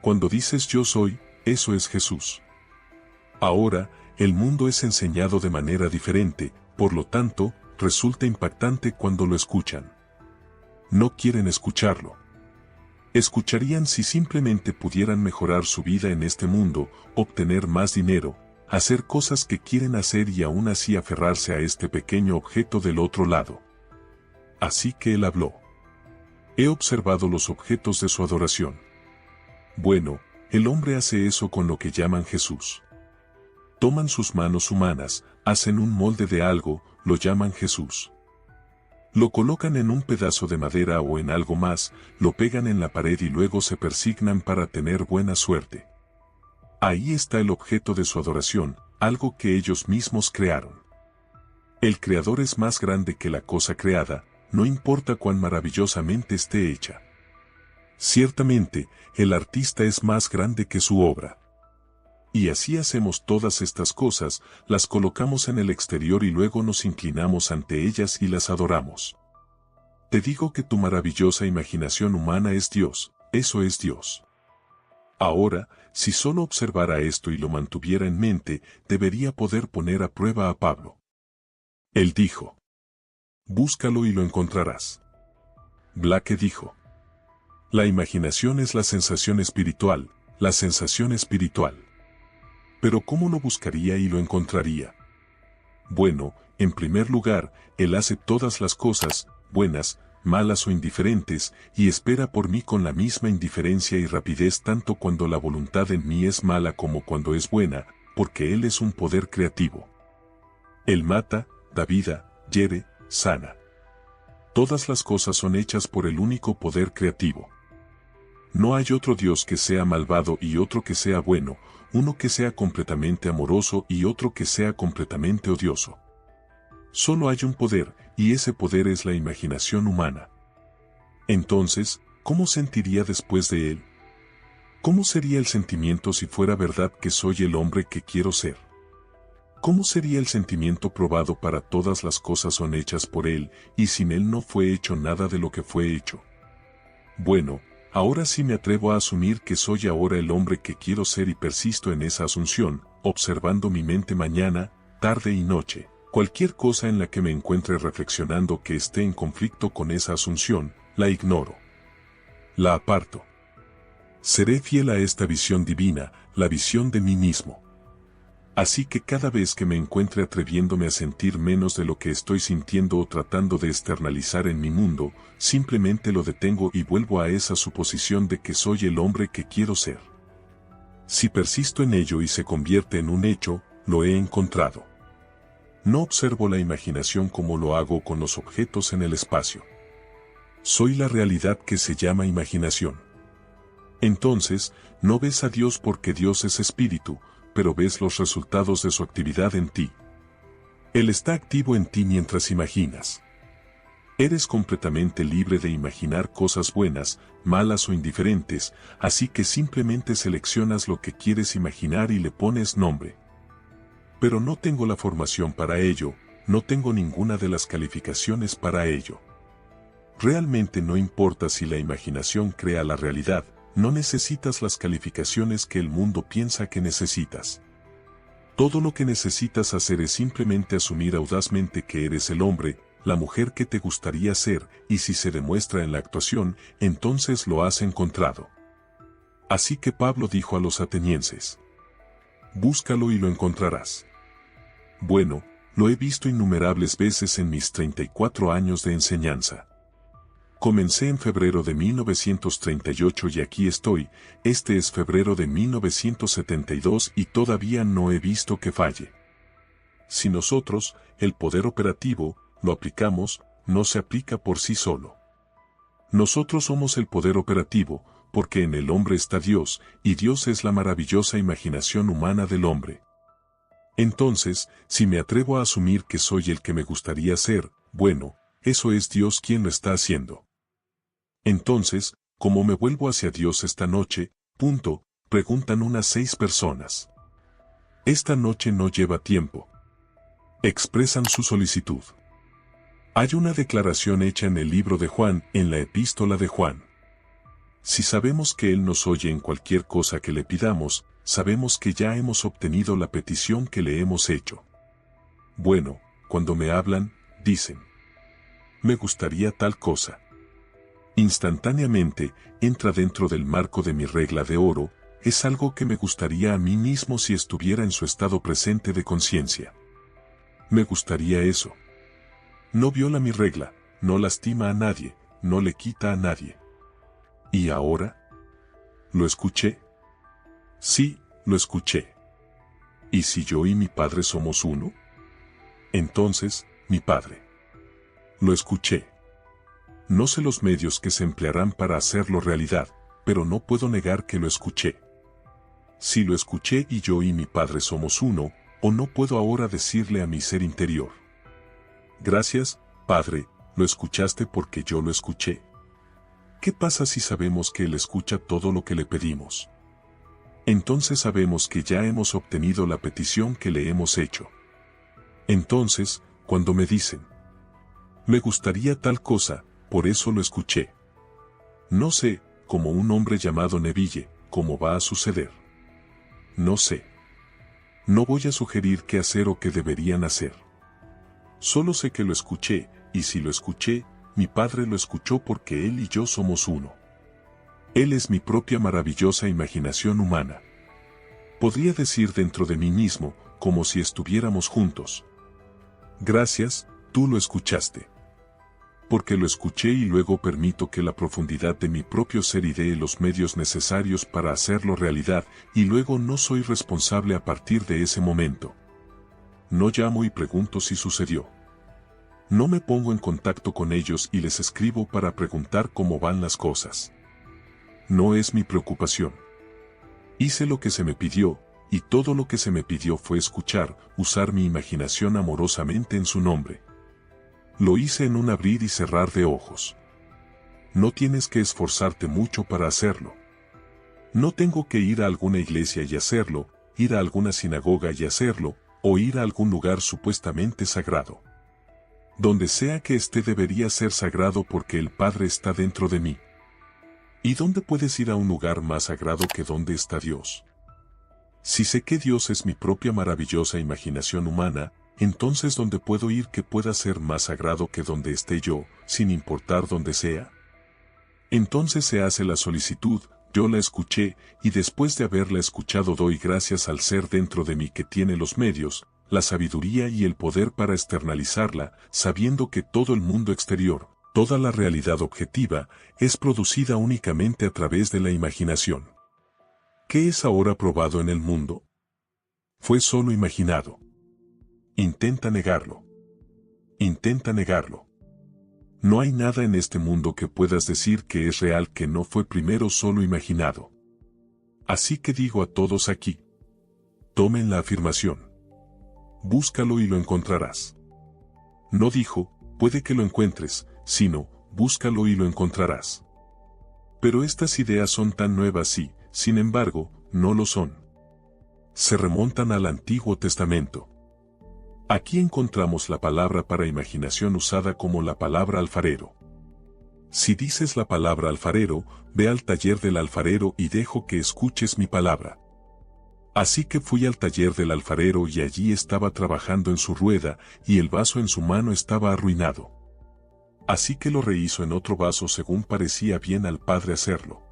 Cuando dices yo soy, eso es Jesús. Ahora, el mundo es enseñado de manera diferente, por lo tanto, resulta impactante cuando lo escuchan. No quieren escucharlo. Escucharían si simplemente pudieran mejorar su vida en este mundo, obtener más dinero, hacer cosas que quieren hacer y aún así aferrarse a este pequeño objeto del otro lado. Así que él habló. He observado los objetos de su adoración. Bueno, el hombre hace eso con lo que llaman Jesús. Toman sus manos humanas, hacen un molde de algo, lo llaman Jesús. Lo colocan en un pedazo de madera o en algo más, lo pegan en la pared y luego se persignan para tener buena suerte. Ahí está el objeto de su adoración, algo que ellos mismos crearon. El creador es más grande que la cosa creada, no importa cuán maravillosamente esté hecha. Ciertamente, el artista es más grande que su obra. Y así hacemos todas estas cosas, las colocamos en el exterior y luego nos inclinamos ante ellas y las adoramos. Te digo que tu maravillosa imaginación humana es Dios, eso es Dios. Ahora, si solo observara esto y lo mantuviera en mente, debería poder poner a prueba a Pablo. Él dijo: búscalo y lo encontrarás. Blake dijo: la imaginación es la sensación espiritual, la sensación espiritual. Pero ¿cómo lo buscaría y lo encontraría? Bueno, en primer lugar, Él hace todas las cosas, buenas, malas o indiferentes, y espera por mí con la misma indiferencia y rapidez tanto cuando la voluntad en mí es mala como cuando es buena, porque Él es un poder creativo. Él mata, da vida, hiere, sana. Todas las cosas son hechas por el único poder creativo. No hay otro Dios que sea malvado y otro que sea bueno, uno que sea completamente amoroso y otro que sea completamente odioso. Solo hay un poder, y ese poder es la imaginación humana. Entonces, ¿cómo sentiría después de él? ¿Cómo sería el sentimiento si fuera verdad que soy el hombre que quiero ser? ¿Cómo sería el sentimiento probado para todas las cosas son hechas por él, y sin él no fue hecho nada de lo que fue hecho? Bueno, ahora sí me atrevo a asumir que soy ahora el hombre que quiero ser y persisto en esa asunción, observando mi mente mañana, tarde y noche. Cualquier cosa en la que me encuentre reflexionando que esté en conflicto con esa asunción, la ignoro. La aparto. Seré fiel a esta visión divina, la visión de mí mismo. Así que cada vez que me encuentre atreviéndome a sentir menos de lo que estoy sintiendo o tratando de externalizar en mi mundo, simplemente lo detengo y vuelvo a esa suposición de que soy el hombre que quiero ser. Si persisto en ello y se convierte en un hecho, lo he encontrado. No observo la imaginación como lo hago con los objetos en el espacio. Soy la realidad que se llama imaginación. Entonces, no ves a Dios porque Dios es espíritu, pero ves los resultados de su actividad en ti. Él está activo en ti mientras imaginas. Eres completamente libre de imaginar cosas buenas, malas o indiferentes, así que simplemente seleccionas lo que quieres imaginar y le pones nombre. Pero no tengo la formación para ello, no tengo ninguna de las calificaciones para ello. Realmente no importa si la imaginación crea la realidad, no necesitas las calificaciones que el mundo piensa que necesitas. Todo lo que necesitas hacer es simplemente asumir audazmente que eres el hombre, la mujer que te gustaría ser, y si se demuestra en la actuación, entonces lo has encontrado. Así que Pablo dijo a los atenienses: búscalo y lo encontrarás. Bueno, lo he visto innumerables veces en mis 34 años de enseñanza. Comencé en febrero de 1938 y aquí estoy, este es febrero de 1972 y todavía no he visto que falle. Si nosotros, el poder operativo, lo aplicamos, no se aplica por sí solo. Nosotros somos el poder operativo, porque en el hombre está Dios, y Dios es la maravillosa imaginación humana del hombre. Entonces, si me atrevo a asumir que soy el que me gustaría ser, bueno, eso es Dios quien lo está haciendo. Entonces, ¿cómo me vuelvo hacia Dios esta noche? Preguntan unas 6 personas. Esta noche no lleva tiempo. Expresan su solicitud. Hay una declaración hecha en el libro de Juan, en la epístola de Juan. Si sabemos que Él nos oye en cualquier cosa que le pidamos, sabemos que ya hemos obtenido la petición que le hemos hecho. Bueno, cuando me hablan, dicen, me gustaría tal cosa. Instantáneamente, entra dentro del marco de mi regla de oro, es algo que me gustaría a mí mismo si estuviera en su estado presente de conciencia. Me gustaría eso. No viola mi regla, no lastima a nadie, no le quita a nadie. ¿Y ahora? ¿Lo escuché? Sí, lo escuché. ¿Y si yo y mi Padre somos uno? Entonces, mi Padre. Lo escuché. No sé los medios que se emplearán para hacerlo realidad, pero no puedo negar que lo escuché. Si lo escuché y yo y mi Padre somos uno, o no puedo ahora decirle a mi ser interior. Gracias, Padre, lo escuchaste porque yo lo escuché. ¿Qué pasa si sabemos que Él escucha todo lo que le pedimos? Entonces sabemos que ya hemos obtenido la petición que le hemos hecho. Entonces, cuando me dicen, me gustaría tal cosa, por eso lo escuché. No sé, como un hombre llamado Neville, cómo va a suceder. No sé. No voy a sugerir qué hacer o qué deberían hacer. Solo sé que lo escuché, y si lo escuché, mi Padre lo escuchó porque Él y yo somos uno. Él es mi propia maravillosa imaginación humana. Podría decir dentro de mí mismo, como si estuviéramos juntos. Gracias, tú lo escuchaste. Porque lo escuché y luego permito que la profundidad de mi propio ser idee los medios necesarios para hacerlo realidad, y luego no soy responsable a partir de ese momento. No llamo y pregunto si sucedió. No me pongo en contacto con ellos y les escribo para preguntar cómo van las cosas. No es mi preocupación. Hice lo que se me pidió, y todo lo que se me pidió fue escuchar, usar mi imaginación amorosamente en su nombre. Lo hice en un abrir y cerrar de ojos. No tienes que esforzarte mucho para hacerlo. No tengo que ir a alguna iglesia y hacerlo, ir a alguna sinagoga y hacerlo, o ir a algún lugar supuestamente sagrado. Donde sea que esté debería ser sagrado porque el Padre está dentro de mí. ¿Y dónde puedes ir a un lugar más sagrado que donde está Dios? Si sé que Dios es mi propia maravillosa imaginación humana, entonces ¿dónde puedo ir que pueda ser más sagrado que donde esté yo, sin importar dónde sea? Entonces se hace la solicitud, yo la escuché, y después de haberla escuchado doy gracias al ser dentro de mí que tiene los medios, la sabiduría y el poder para externalizarla, sabiendo que todo el mundo exterior, toda la realidad objetiva, es producida únicamente a través de la imaginación. ¿Qué es ahora probado en el mundo? Fue solo imaginado. Intenta negarlo. Intenta negarlo. No hay nada en este mundo que puedas decir que es real que no fue primero solo imaginado. Así que digo a todos aquí. Tomen la afirmación. Búscalo y lo encontrarás. No dijo, puede que lo encuentres, sino, búscalo y lo encontrarás. Pero estas ideas son tan nuevas y, sin embargo, no lo son. Se remontan al Antiguo Testamento. Aquí encontramos la palabra para imaginación usada como la palabra alfarero. Si dices la palabra alfarero, ve al taller del alfarero y dejo que escuches mi palabra. Así que fui al taller del alfarero y allí estaba trabajando en su rueda, y el vaso en su mano estaba arruinado. Así que lo rehizo en otro vaso según parecía bien al Padre hacerlo.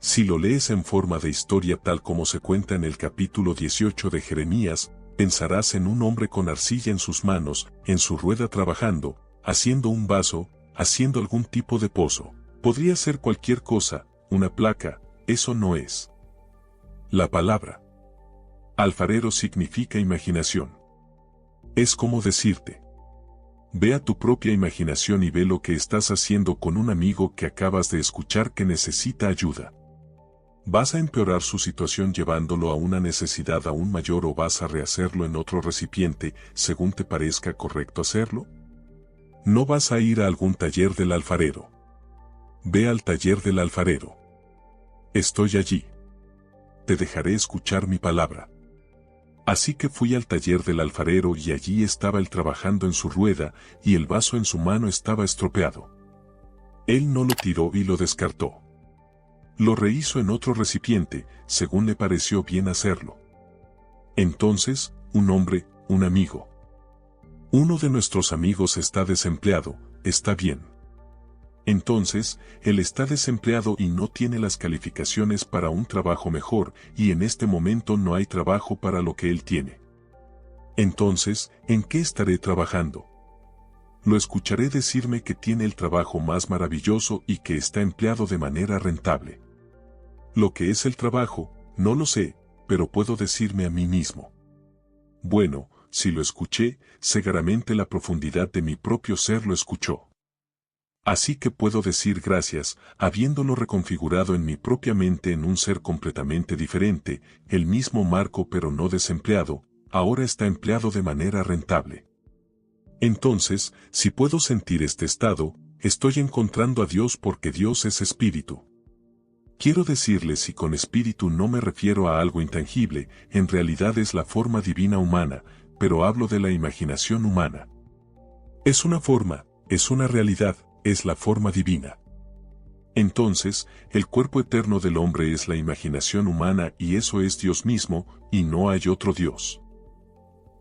Si lo lees en forma de historia tal como se cuenta en el capítulo 18 de Jeremías, pensarás en un hombre con arcilla en sus manos, en su rueda trabajando, haciendo un vaso, haciendo algún tipo de pozo. Podría ser cualquier cosa, una placa, eso no es. La palabra alfarero significa imaginación. Es como decirte. Ve a tu propia imaginación y ve lo que estás haciendo con un amigo que acabas de escuchar que necesita ayuda. ¿Vas a empeorar su situación llevándolo a una necesidad aún mayor o vas a rehacerlo en otro recipiente según te parezca correcto hacerlo? No vas a ir a algún taller del alfarero. Ve al taller del alfarero. Estoy allí. Te dejaré escuchar mi palabra. Así que fui al taller del alfarero y allí estaba él trabajando en su rueda y el vaso en su mano estaba estropeado. Él no lo tiró y lo descartó. Lo rehizo en otro recipiente, según le pareció bien hacerlo. Entonces, un hombre, un amigo. Uno de nuestros amigos está desempleado, está bien. Entonces, él está desempleado y no tiene las calificaciones para un trabajo mejor, y en este momento no hay trabajo para lo que él tiene. Entonces, ¿en qué estaré trabajando? Lo escucharé decirme que tiene el trabajo más maravilloso y que está empleado de manera rentable. Lo que es el trabajo, no lo sé, pero puedo decirme a mí mismo. Bueno, si lo escuché, seguramente la profundidad de mi propio ser lo escuchó. Así que puedo decir gracias, habiéndolo reconfigurado en mi propia mente en un ser completamente diferente, el mismo Marco pero no desempleado, ahora está empleado de manera rentable. Entonces, si puedo sentir este estado, estoy encontrando a Dios porque Dios es espíritu. Quiero decirles y con espíritu no me refiero a algo intangible, en realidad es la forma divina humana, pero hablo de la imaginación humana. Es una forma, es una realidad, es la forma divina. Entonces, el cuerpo eterno del hombre es la imaginación humana y eso es Dios mismo, y no hay otro Dios.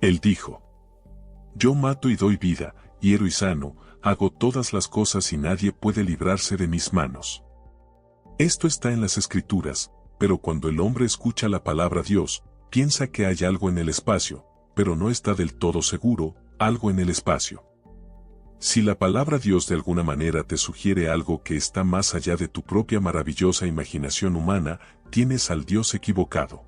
Él dijo: yo mato y doy vida, hiero y sano, hago todas las cosas y nadie puede librarse de mis manos. Esto está en las Escrituras, pero cuando el hombre escucha la palabra Dios, piensa que hay algo en el espacio, pero no está del todo seguro, algo en el espacio. Si la palabra Dios de alguna manera te sugiere algo que está más allá de tu propia maravillosa imaginación humana, tienes al Dios equivocado.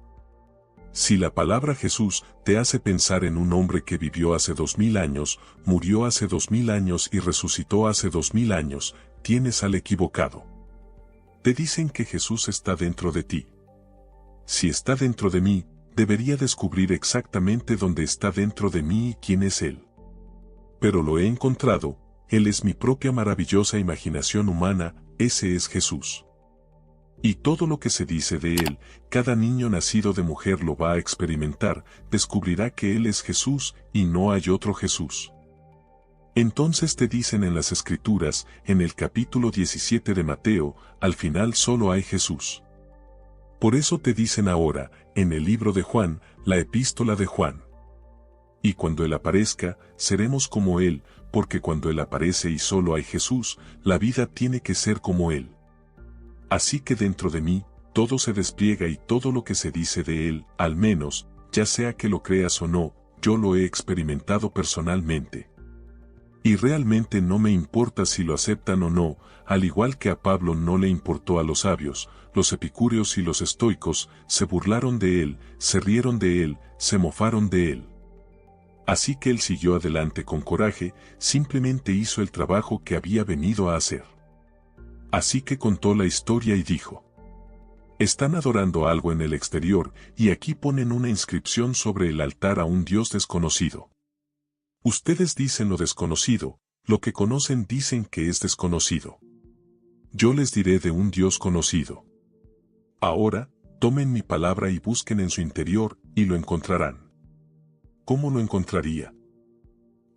Si la palabra Jesús te hace pensar en un hombre que vivió hace 2000 años, murió hace 2000 años y resucitó hace 2000 años, tienes al equivocado. Te dicen que Jesús está dentro de ti. Si está dentro de mí, debería descubrir exactamente dónde está dentro de mí y quién es Él. Pero lo he encontrado, Él es mi propia maravillosa imaginación humana, ese es Jesús. Y todo lo que se dice de Él, cada niño nacido de mujer lo va a experimentar, descubrirá que Él es Jesús y no hay otro Jesús. Entonces te dicen en las Escrituras, en el capítulo 17 de Mateo, al final solo hay Jesús. Por eso te dicen ahora, en el libro de Juan, la epístola de Juan. Y cuando Él aparezca, seremos como Él, porque cuando Él aparece y solo hay Jesús, la vida tiene que ser como Él. Así que dentro de mí, todo se despliega y todo lo que se dice de Él, al menos, ya sea que lo creas o no, yo lo he experimentado personalmente. Y realmente no me importa si lo aceptan o no, al igual que a Pablo no le importó a los sabios, los epicúreos y los estoicos, se burlaron de él, se rieron de él, se mofaron de él. Así que él siguió adelante con coraje, simplemente hizo el trabajo que había venido a hacer. Así que contó la historia y dijo: están adorando algo en el exterior, y aquí ponen una inscripción sobre el altar a un Dios desconocido. Ustedes dicen lo desconocido, lo que conocen dicen que es desconocido. Yo les diré de un Dios conocido. Ahora, tomen mi palabra y busquen en su interior, y lo encontrarán. ¿Cómo lo encontraría?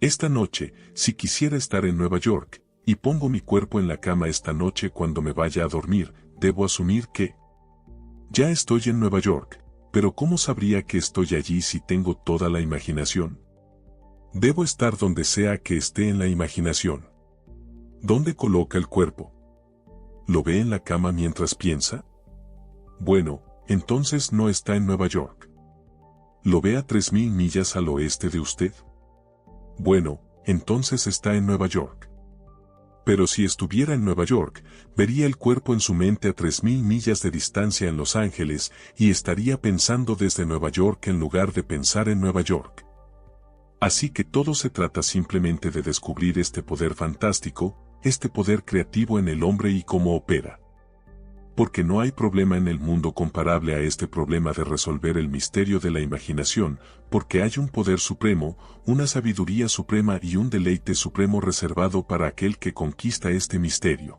Esta noche, si quisiera estar en Nueva York, y pongo mi cuerpo en la cama esta noche cuando me vaya a dormir, debo asumir que ya estoy en Nueva York, pero ¿cómo sabría que estoy allí si tengo toda la imaginación? Debo estar donde sea que esté en la imaginación. ¿Dónde coloca el cuerpo? ¿Lo ve en la cama mientras piensa? Bueno, entonces no está en Nueva York. ¿Lo ve a 3000 millas al oeste de usted? Bueno, entonces está en Nueva York. Pero si estuviera en Nueva York, vería el cuerpo en su mente a 3000 millas de distancia en Los Ángeles y estaría pensando desde Nueva York en lugar de pensar en Nueva York. Así que todo se trata simplemente de descubrir este poder fantástico, este poder creativo en el hombre y cómo opera. Porque no hay problema en el mundo comparable a este problema de resolver el misterio de la imaginación, porque hay un poder supremo, una sabiduría suprema y un deleite supremo reservado para aquel que conquista este misterio.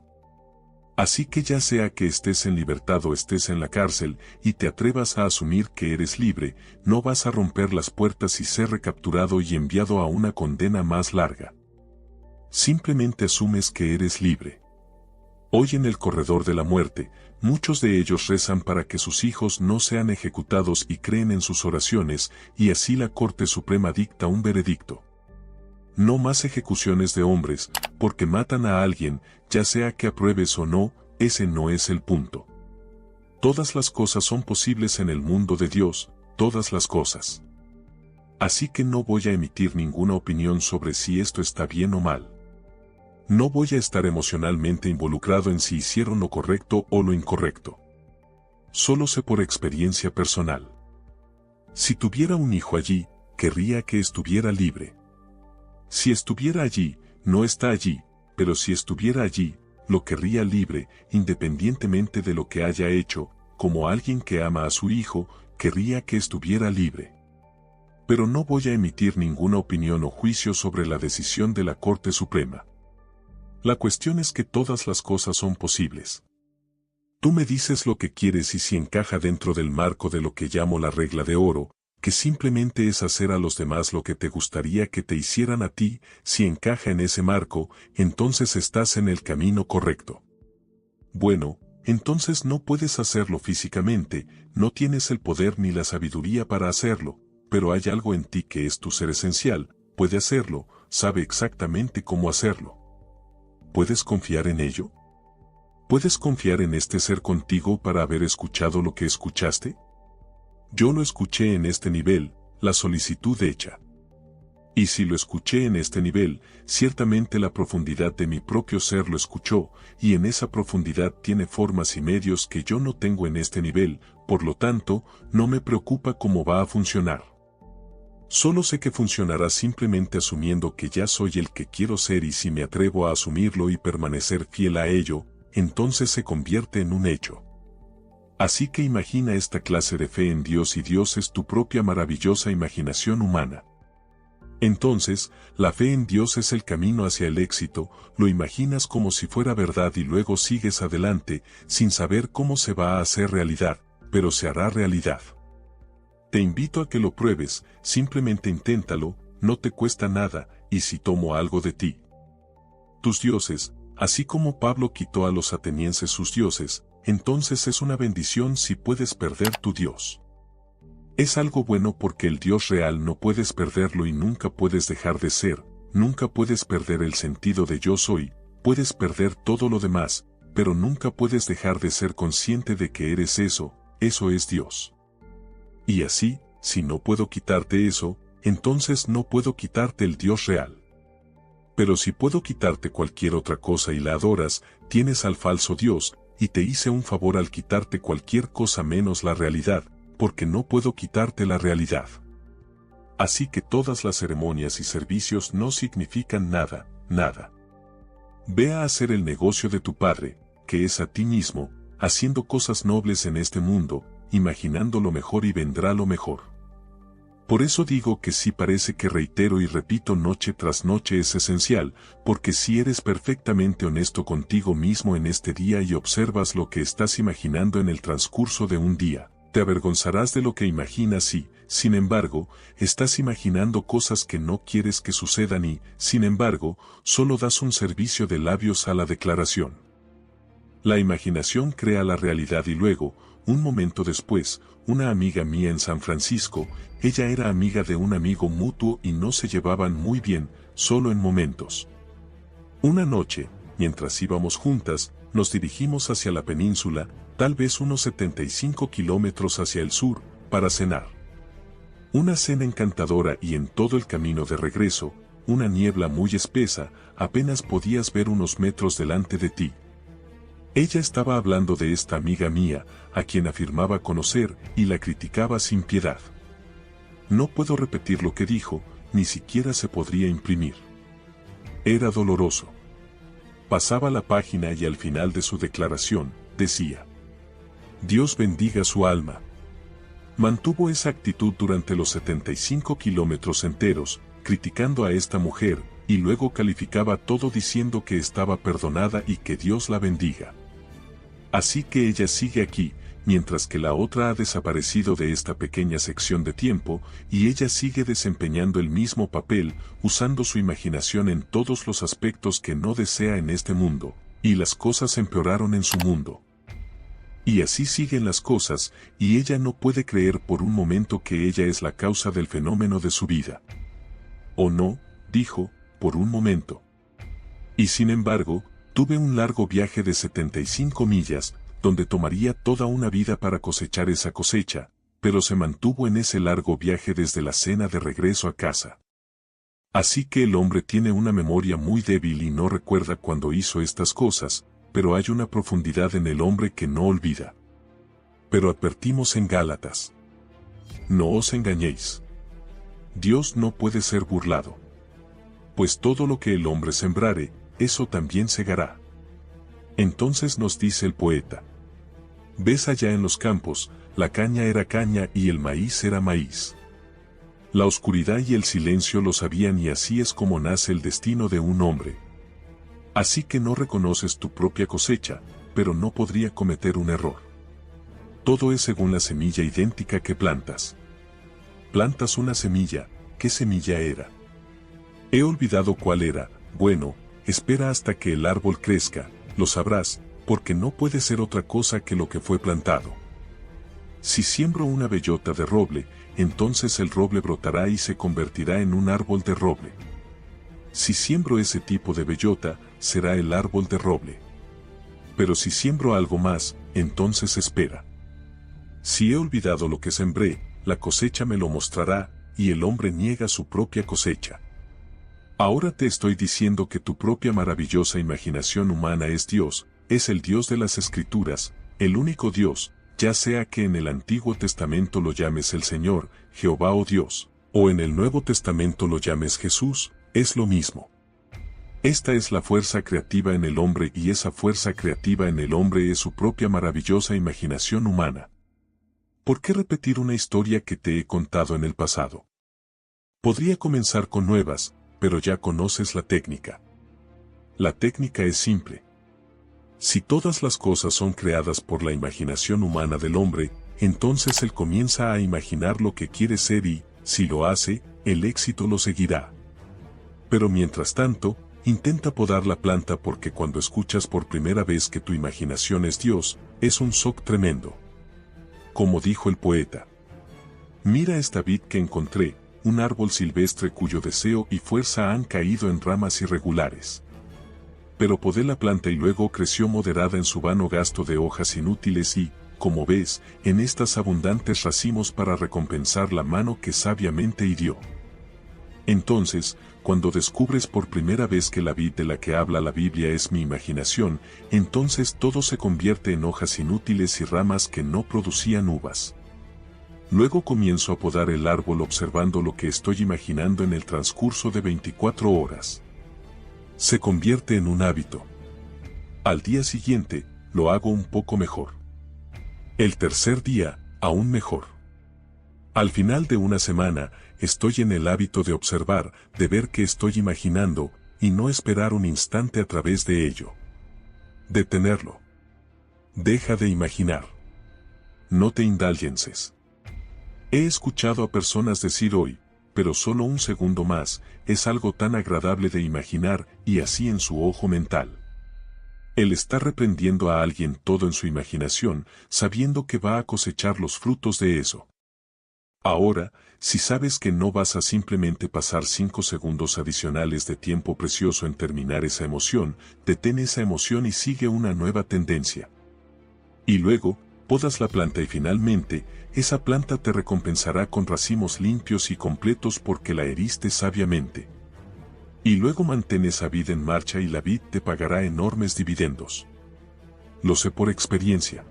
Así que ya sea que estés en libertad o estés en la cárcel y te atrevas a asumir que eres libre, no vas a romper las puertas y ser recapturado y enviado a una condena más larga. Simplemente asumes que eres libre. Hoy en el corredor de la muerte, Muchos de ellos rezan para que sus hijos no sean ejecutados y creen en sus oraciones, y así la Corte Suprema dicta un veredicto. No más ejecuciones de hombres, porque matan a alguien, ya sea que apruebes o no, ese no es el punto. Todas las cosas son posibles en el mundo de Dios, todas las cosas. Así que no voy a emitir ninguna opinión sobre si esto está bien o mal. No voy a estar emocionalmente involucrado en si hicieron lo correcto o lo incorrecto. Solo sé por experiencia personal. Si tuviera un hijo allí, querría que estuviera libre. Si estuviera allí, no está allí, pero si estuviera allí, lo querría libre, independientemente de lo que haya hecho, como alguien que ama a su hijo, querría que estuviera libre. Pero no voy a emitir ninguna opinión o juicio sobre la decisión de la Corte Suprema. La cuestión es que todas las cosas son posibles. Tú me dices lo que quieres y si encaja dentro del marco de lo que llamo la regla de oro, que simplemente es hacer a los demás lo que te gustaría que te hicieran a ti, si encaja en ese marco, entonces estás en el camino correcto. Bueno, entonces no puedes hacerlo físicamente, no tienes el poder ni la sabiduría para hacerlo, pero hay algo en ti que es tu ser esencial, puede hacerlo, sabe exactamente cómo hacerlo. ¿Puedes confiar en ello? ¿Puedes confiar en este ser contigo para haber escuchado lo que escuchaste? Yo lo escuché en este nivel, la solicitud hecha. Y si lo escuché en este nivel, ciertamente la profundidad de mi propio ser lo escuchó, y en esa profundidad tiene formas y medios que yo no tengo en este nivel, por lo tanto, no me preocupa cómo va a funcionar. Solo sé que funcionará simplemente asumiendo que ya soy el que quiero ser y si me atrevo a asumirlo y permanecer fiel a ello, entonces se convierte en un hecho. Así que imagina esta clase de fe en Dios y Dios es tu propia maravillosa imaginación humana. Entonces, la fe en Dios es el camino hacia el éxito, lo imaginas como si fuera verdad y luego sigues adelante, sin saber cómo se va a hacer realidad, pero se hará realidad. Te invito a que lo pruebes, simplemente inténtalo, no te cuesta nada, y si tomo algo de ti. Tus dioses, así como Pablo quitó a los atenienses sus dioses, entonces es una bendición si puedes perder tu Dios. Es algo bueno porque el Dios real no puedes perderlo y nunca puedes dejar de ser, nunca puedes perder el sentido de yo soy, puedes perder todo lo demás, pero nunca puedes dejar de ser consciente de que eres eso es Dios. Y así, si no puedo quitarte eso, entonces no puedo quitarte el Dios real. Pero si puedo quitarte cualquier otra cosa y la adoras, tienes al falso Dios, y te hice un favor al quitarte cualquier cosa menos la realidad, porque no puedo quitarte la realidad. Así que todas las ceremonias y servicios no significan nada, nada. Ve a hacer el negocio de tu Padre, que es a ti mismo, haciendo cosas nobles en este mundo, imaginando lo mejor y vendrá lo mejor. Por eso digo que sí parece que reitero y repito noche tras noche es esencial, porque si eres perfectamente honesto contigo mismo en este día y observas lo que estás imaginando en el transcurso de un día, te avergonzarás de lo que imaginas y, sin embargo, estás imaginando cosas que no quieres que sucedan y, sin embargo, solo das un servicio de labios a la declaración. La imaginación crea la realidad y luego, un momento después, una amiga mía en San Francisco, ella era amiga de un amigo mutuo y no se llevaban muy bien, solo en momentos. Una noche, mientras íbamos juntas, nos dirigimos hacia la península, tal vez unos 75 kilómetros hacia el sur, para cenar. Una cena encantadora y en todo el camino de regreso, una niebla muy espesa, apenas podías ver unos metros delante de ti. Ella estaba hablando de esta amiga mía, a quien afirmaba conocer, y la criticaba sin piedad. No puedo repetir lo que dijo, ni siquiera se podría imprimir. Era doloroso. Pasaba la página y al final de su declaración, decía: Dios bendiga su alma. Mantuvo esa actitud durante los 75 kilómetros enteros, criticando a esta mujer, y luego calificaba todo diciendo que estaba perdonada y que Dios la bendiga. Así que ella sigue aquí, mientras que la otra ha desaparecido de esta pequeña sección de tiempo, y ella sigue desempeñando el mismo papel, usando su imaginación en todos los aspectos que no desea en este mundo, y las cosas empeoraron en su mundo. Y así siguen las cosas, y ella no puede creer por un momento que ella es la causa del fenómeno de su vida. «Oh no», dijo, «por un momento». Y sin embargo, tuve un largo viaje de 75 millas, donde tomaría toda una vida para cosechar esa cosecha, pero se mantuvo en ese largo viaje desde la cena de regreso a casa. Así que el hombre tiene una memoria muy débil y no recuerda cuando hizo estas cosas, pero hay una profundidad en el hombre que no olvida. Pero advertimos en Gálatas: no os engañéis. Dios no puede ser burlado. Pues todo lo que el hombre sembrare, eso también segará. Entonces nos dice el poeta: ves allá en los campos, la caña era caña y el maíz era maíz. La oscuridad y el silencio lo sabían, y así es como nace el destino de un hombre. Así que no reconoces tu propia cosecha, pero no podría cometer un error. Todo es según la semilla idéntica que plantas. Plantas una semilla, ¿qué semilla era? He olvidado cuál era. Bueno, espera hasta que el árbol crezca, lo sabrás, porque no puede ser otra cosa que lo que fue plantado. Si siembro una bellota de roble, entonces el roble brotará y se convertirá en un árbol de roble. Si siembro ese tipo de bellota, será el árbol de roble. Pero si siembro algo más, entonces espera. Si he olvidado lo que sembré, la cosecha me lo mostrará, y el hombre niega su propia cosecha. Ahora te estoy diciendo que tu propia maravillosa imaginación humana es Dios, es el Dios de las Escrituras, el único Dios, ya sea que en el Antiguo Testamento lo llames el Señor, Jehová o Dios, o en el Nuevo Testamento lo llames Jesús, es lo mismo. Esta es la fuerza creativa en el hombre, y esa fuerza creativa en el hombre es su propia maravillosa imaginación humana. ¿Por qué repetir una historia que te he contado en el pasado? Podría comenzar con nuevas, pero ya conoces la técnica. La técnica es simple. Si todas las cosas son creadas por la imaginación humana del hombre, entonces él comienza a imaginar lo que quiere ser y, si lo hace, el éxito lo seguirá. Pero mientras tanto, intenta podar la planta, porque cuando escuchas por primera vez que tu imaginación es Dios, es un shock tremendo. Como dijo el poeta: mira esta vid que encontré, un árbol silvestre cuyo deseo y fuerza han caído en ramas irregulares. Pero podé la planta y luego creció moderada en su vano gasto de hojas inútiles y, como ves, en estas abundantes racimos para recompensar la mano que sabiamente hirió. Entonces, cuando descubres por primera vez que la vid de la que habla la Biblia es mi imaginación, entonces todo se convierte en hojas inútiles y ramas que no producían uvas. Luego comienzo a podar el árbol observando lo que estoy imaginando en el transcurso de 24 horas. Se convierte en un hábito. Al día siguiente, lo hago un poco mejor. El tercer día, aún mejor. Al final de una semana, estoy en el hábito de observar, de ver qué estoy imaginando, y no esperar un instante a través de ello. Detenerlo. Deja de imaginar. No te indulgences. He escuchado a personas decir hoy, pero solo un segundo más, es algo tan agradable de imaginar, y así en su ojo mental. Él está reprendiendo a alguien todo en su imaginación, sabiendo que va a cosechar los frutos de eso. Ahora, si sabes que no vas a simplemente pasar 5 segundos adicionales de tiempo precioso en terminar esa emoción, detén esa emoción y sigue una nueva tendencia. Y luego, podas la planta y finalmente, esa planta te recompensará con racimos limpios y completos porque la heriste sabiamente. Y luego mantén esa vid en marcha y la vid te pagará enormes dividendos. Lo sé por experiencia.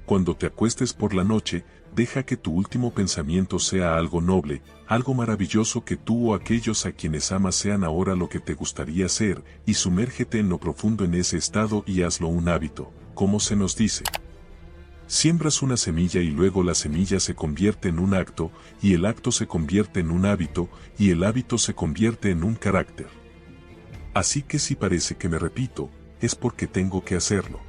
Cuando te acuestes por la noche, deja que tu último pensamiento sea algo noble, algo maravilloso, que tú o aquellos a quienes amas sean ahora lo que te gustaría ser, y sumérgete en lo profundo en ese estado y hazlo un hábito, como se nos dice. Siembras una semilla y luego la semilla se convierte en un acto, y el acto se convierte en un hábito, y el hábito se convierte en un carácter. Así que si parece que me repito, es porque tengo que hacerlo.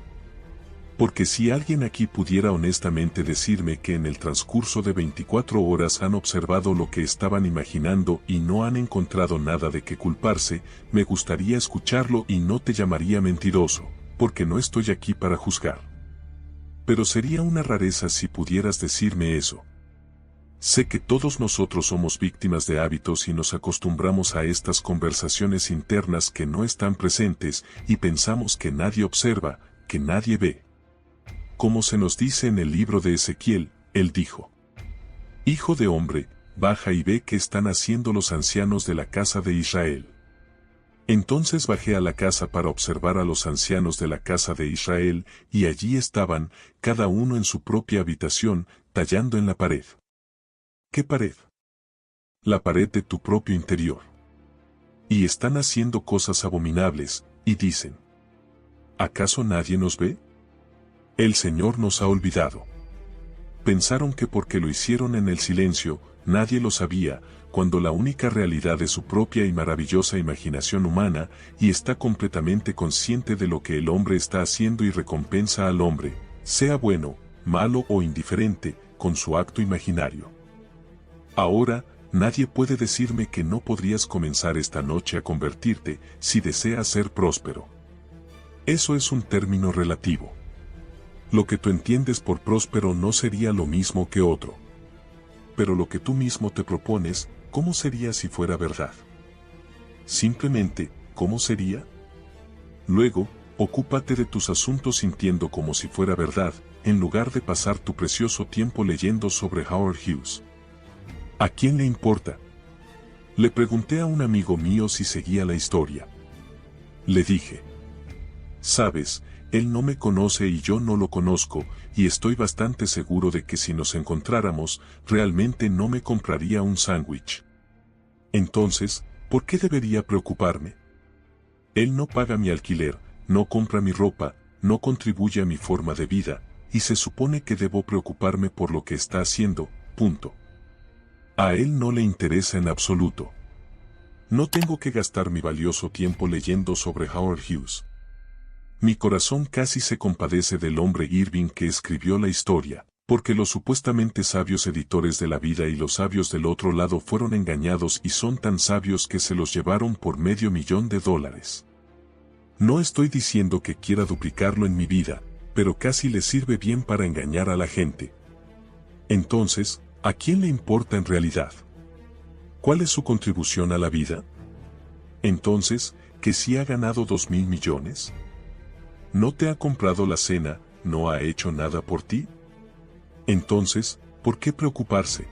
Porque si alguien aquí pudiera honestamente decirme que en el transcurso de 24 horas han observado lo que estaban imaginando y no han encontrado nada de qué culparse, me gustaría escucharlo y no te llamaría mentiroso, porque no estoy aquí para juzgar. Pero sería una rareza si pudieras decirme eso. Sé que todos nosotros somos víctimas de hábitos y nos acostumbramos a estas conversaciones internas que no están presentes y pensamos que nadie observa, que nadie ve. Como se nos dice en el libro de Ezequiel, él dijo: Hijo de hombre, baja y ve qué están haciendo los ancianos de la casa de Israel. Entonces bajé a la casa para observar a los ancianos de la casa de Israel, y allí estaban, cada uno en su propia habitación, tallando en la pared. ¿Qué pared? La pared de tu propio interior. Y están haciendo cosas abominables, y dicen: ¿acaso nadie nos ve? El Señor nos ha olvidado. Pensaron que porque lo hicieron en el silencio, nadie lo sabía, cuando la única realidad es su propia y maravillosa imaginación humana, y está completamente consciente de lo que el hombre está haciendo y recompensa al hombre, sea bueno, malo o indiferente, con su acto imaginario. Ahora, nadie puede decirme que no podrías comenzar esta noche a convertirte si deseas ser próspero. Eso es un término relativo. Lo que tú entiendes por próspero no sería lo mismo que otro. Pero lo que tú mismo te propones, ¿cómo sería si fuera verdad? Simplemente, ¿cómo sería? Luego, ocúpate de tus asuntos sintiendo como si fuera verdad, en lugar de pasar tu precioso tiempo leyendo sobre Howard Hughes. ¿A quién le importa? Le pregunté a un amigo mío si seguía la historia. Le dije: sabes, él no me conoce y yo no lo conozco, y estoy bastante seguro de que si nos encontráramos, realmente no me compraría un sándwich. Entonces, ¿por qué debería preocuparme? Él no paga mi alquiler, no compra mi ropa, no contribuye a mi forma de vida, y se supone que debo preocuparme por lo que está haciendo, punto. A él no le interesa en absoluto. No tengo que gastar mi valioso tiempo leyendo sobre Howard Hughes. Mi corazón casi se compadece del hombre Irving que escribió la historia, porque los supuestamente sabios editores de la vida y los sabios del otro lado fueron engañados y son tan sabios que se los llevaron por $500,000. No estoy diciendo que quiera duplicarlo en mi vida, pero casi le sirve bien para engañar a la gente. Entonces, ¿a quién le importa en realidad? ¿Cuál es su contribución a la vida? Entonces, ¿que si ha ganado 2,000 millones? ¿No te ha comprado la cena, no ha hecho nada por ti? Entonces, ¿por qué preocuparse?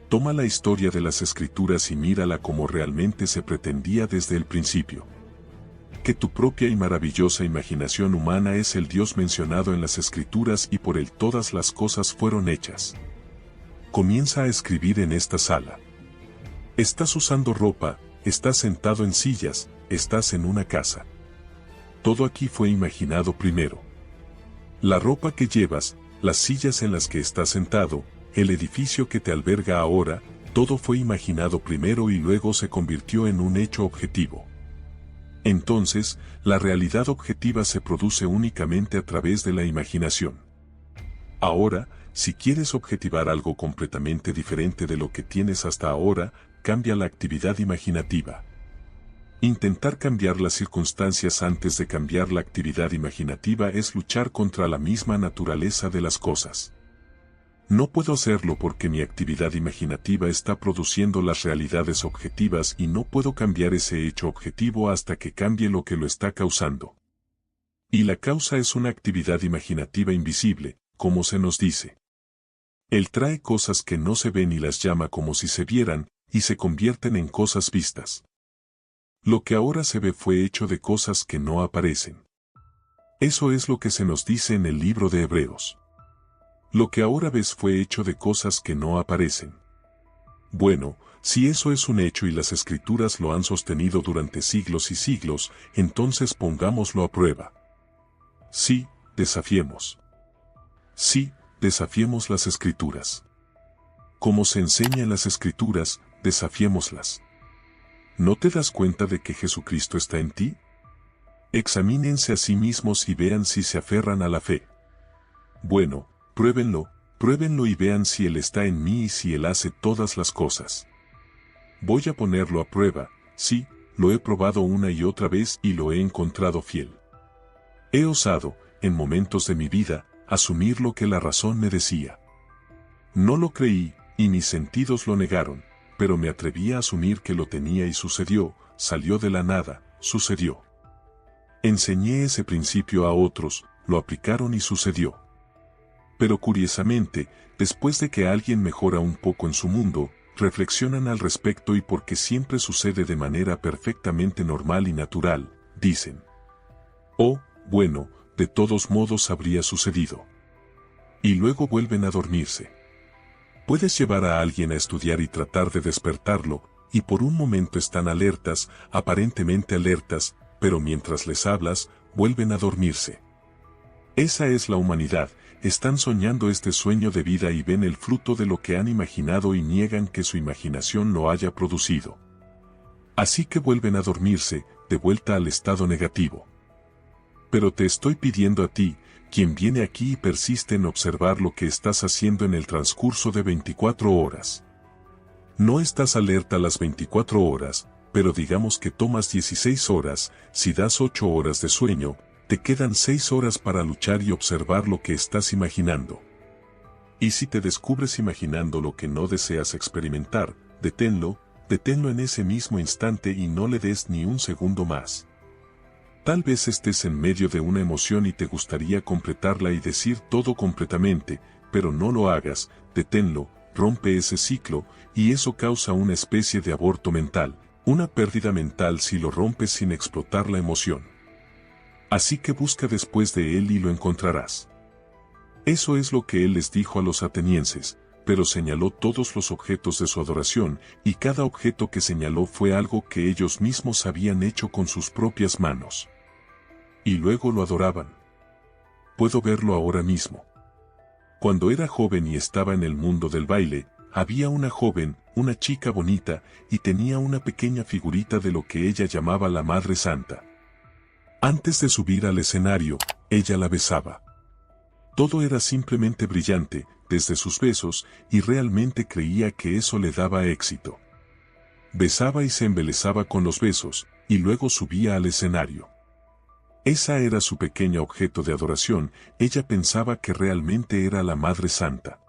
Toma la historia de las Escrituras y mírala como realmente se pretendía desde el principio. Que tu propia y maravillosa imaginación humana es el Dios mencionado en las Escrituras y por él todas las cosas fueron hechas. Comienza a escribir en esta sala. Estás usando ropa, estás sentado en sillas, estás en una casa. Todo aquí fue imaginado primero. La ropa que llevas, las sillas en las que estás sentado, el edificio que te alberga ahora, todo fue imaginado primero y luego se convirtió en un hecho objetivo. Entonces, la realidad objetiva se produce únicamente a través de la imaginación. Ahora, si quieres objetivar algo completamente diferente de lo que tienes hasta ahora, cambia la actividad imaginativa. Intentar cambiar las circunstancias antes de cambiar la actividad imaginativa es luchar contra la misma naturaleza de las cosas. No puedo hacerlo porque mi actividad imaginativa está produciendo las realidades objetivas y no puedo cambiar ese hecho objetivo hasta que cambie lo que lo está causando. Y la causa es una actividad imaginativa invisible, como se nos dice. Él trae cosas que no se ven y las llama como si se vieran, y se convierten en cosas vistas. Lo que ahora se ve fue hecho de cosas que no aparecen. Eso es lo que se nos dice en el libro de Hebreos. Lo que ahora ves fue hecho de cosas que no aparecen. Bueno, si eso es un hecho y las Escrituras lo han sostenido durante siglos y siglos, entonces pongámoslo a prueba. Sí, desafiemos. Sí, desafiemos las Escrituras. Como se enseña en las Escrituras, desafiémoslas. ¿No te das cuenta de que Jesucristo está en ti? Examínense a sí mismos y vean si se aferran a la fe. Bueno, pruébenlo y vean si Él está en mí y si Él hace todas las cosas. Voy a ponerlo a prueba, sí, lo he probado una y otra vez y lo he encontrado fiel. He osado, en momentos de mi vida, asumir lo que la razón me decía. No lo creí, y mis sentidos lo negaron, pero me atreví a asumir que lo tenía y sucedió, salió de la nada, sucedió. Enseñé ese principio a otros, lo aplicaron y sucedió. Pero curiosamente, después de que alguien mejora un poco en su mundo, reflexionan al respecto y porque siempre sucede de manera perfectamente normal y natural, dicen: oh, bueno, de todos modos habría sucedido. Y luego vuelven a dormirse. Puedes llevar a alguien a estudiar y tratar de despertarlo, y por un momento están alertas, aparentemente alertas, pero mientras les hablas, vuelven a dormirse. Esa es la humanidad, están soñando este sueño de vida y ven el fruto de lo que han imaginado y niegan que su imaginación lo haya producido. Así que vuelven a dormirse, de vuelta al estado negativo. Pero te estoy pidiendo a ti, quien viene aquí y persiste en observar lo que estás haciendo en el transcurso de 24 horas. No estás alerta las 24 horas, pero digamos que tomas 16 horas, si das 8 horas de sueño, te quedan 6 horas para luchar y observar lo que estás imaginando. Y si te descubres imaginando lo que no deseas experimentar, deténlo en ese mismo instante y no le des ni un segundo más. Tal vez estés en medio de una emoción y te gustaría completarla y decir todo completamente, pero no lo hagas, deténlo, rompe ese ciclo, y eso causa una especie de aborto mental, una pérdida mental si lo rompes sin explotar la emoción. Así que busca después de él y lo encontrarás. Eso es lo que él les dijo a los atenienses, pero señaló todos los objetos de su adoración, y cada objeto que señaló fue algo que ellos mismos habían hecho con sus propias manos. Y luego lo adoraban. Puedo verlo ahora mismo. Cuando era joven y estaba en el mundo del baile, había una joven, una chica bonita, y tenía una pequeña figurita de lo que ella llamaba la Madre Santa. Antes de subir al escenario, ella la besaba. Todo era simplemente brillante, desde sus besos, y realmente creía que eso le daba éxito. Besaba y se embelesaba con los besos, y luego subía al escenario. Esa era su pequeño objeto de adoración, ella pensaba que realmente era la Madre Santa.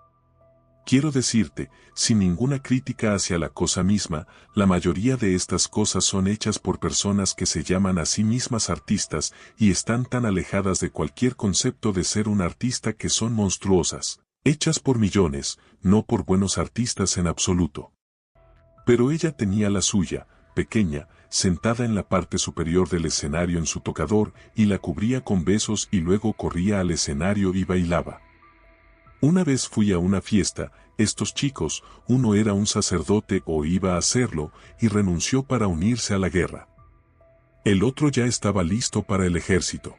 Quiero decirte, sin ninguna crítica hacia la cosa misma, la mayoría de estas cosas son hechas por personas que se llaman a sí mismas artistas y están tan alejadas de cualquier concepto de ser un artista que son monstruosas, hechas por millones, no por buenos artistas en absoluto. Pero ella tenía la suya, pequeña, sentada en la parte superior del escenario en su tocador, y la cubría con besos y luego corría al escenario y bailaba. Una vez fui a una fiesta, estos chicos, uno era un sacerdote o iba a serlo, y renunció para unirse a la guerra. El otro ya estaba listo para el ejército.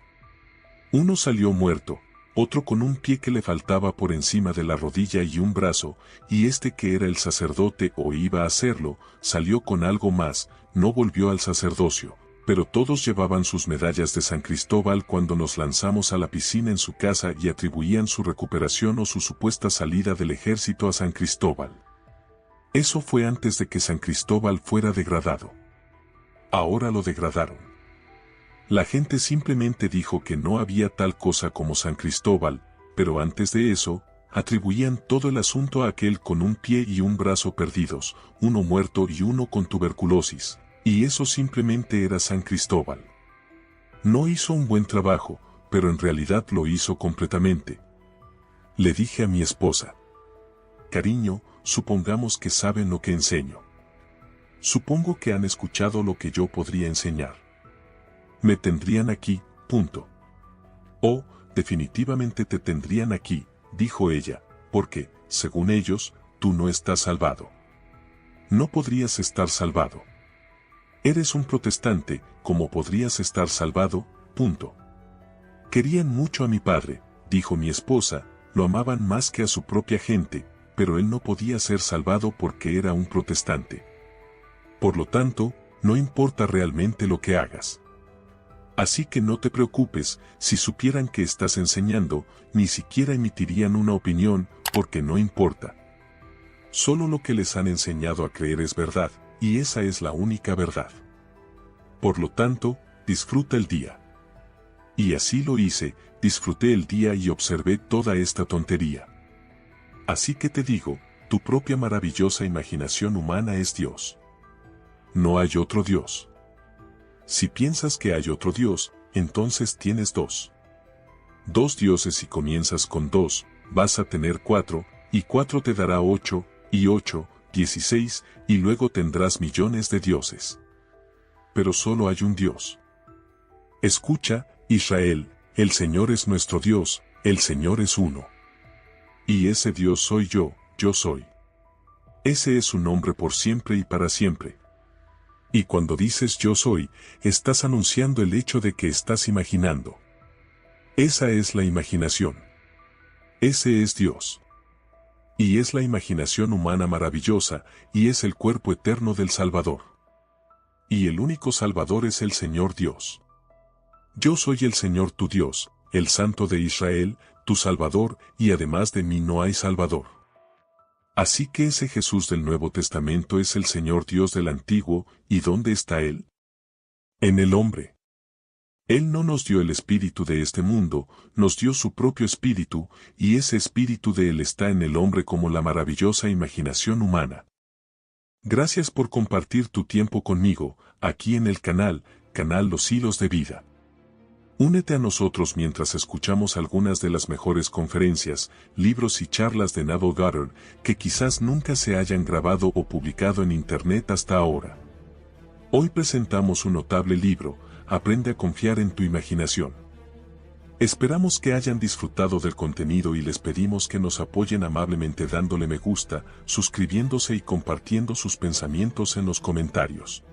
Uno salió muerto, otro con un pie que le faltaba por encima de la rodilla y un brazo, y este que era el sacerdote o iba a serlo, salió con algo más, no volvió al sacerdocio, pero todos llevaban sus medallas de San Cristóbal cuando nos lanzamos a la piscina en su casa y atribuían su recuperación o su supuesta salida del ejército a San Cristóbal. Eso fue antes de que San Cristóbal fuera degradado. Ahora lo degradaron. La gente simplemente dijo que no había tal cosa como San Cristóbal, pero antes de eso, atribuían todo el asunto a aquel con un pie y un brazo perdidos, uno muerto y uno con tuberculosis, y eso simplemente era San Cristóbal. No hizo un buen trabajo, pero en realidad lo hizo completamente. Le dije a mi esposa: cariño, supongamos que saben lo que enseño. Supongo que han escuchado lo que yo podría enseñar. Me tendrían aquí, punto. Oh, definitivamente te tendrían aquí, dijo ella, porque, según ellos, tú no estás salvado. No podrías estar salvado. Eres un protestante, ¿cómo podrías estar salvado? Punto. Querían mucho a mi padre, dijo mi esposa, lo amaban más que a su propia gente, pero él no podía ser salvado porque era un protestante. Por lo tanto, no importa realmente lo que hagas. Así que no te preocupes, si supieran que estás enseñando, ni siquiera emitirían una opinión, porque no importa. Solo lo que les han enseñado a creer es verdad, y esa es la única verdad. Por lo tanto, disfruta el día. Y así lo hice, disfruté el día y observé toda esta tontería. Así que te digo, tu propia maravillosa imaginación humana es Dios. No hay otro Dios. Si piensas que hay otro Dios, entonces tienes dos. Dos dioses. Si comienzas con dos, vas a tener 4, y 4 te dará 8, y 8, 16, y luego tendrás millones de dioses. Pero solo hay un Dios. Escucha, Israel, el Señor es nuestro Dios, el Señor es uno. Y ese Dios soy yo soy. Ese es su nombre por siempre y para siempre. Y cuando dices yo soy, estás anunciando el hecho de que estás imaginando. Esa es la imaginación. Ese es Dios. Y es la imaginación humana maravillosa, y es el cuerpo eterno del Salvador. Y el único Salvador es el Señor Dios. Yo soy el Señor tu Dios, el Santo de Israel, tu Salvador, y además de mí no hay Salvador. Así que ese Jesús del Nuevo Testamento es el Señor Dios del Antiguo, ¿y dónde está Él? En el hombre. Él no nos dio el espíritu de este mundo, nos dio su propio espíritu, y ese espíritu de Él está en el hombre como la maravillosa imaginación humana. Gracias por compartir tu tiempo conmigo, aquí en el canal Los Hilos de Vida. Únete a nosotros mientras escuchamos algunas de las mejores conferencias, libros y charlas de Neville Goddard que quizás nunca se hayan grabado o publicado en Internet hasta ahora. Hoy presentamos un notable libro, Aprende a confiar en tu imaginación. Esperamos que hayan disfrutado del contenido y les pedimos que nos apoyen amablemente dándole me gusta, suscribiéndose y compartiendo sus pensamientos en los comentarios.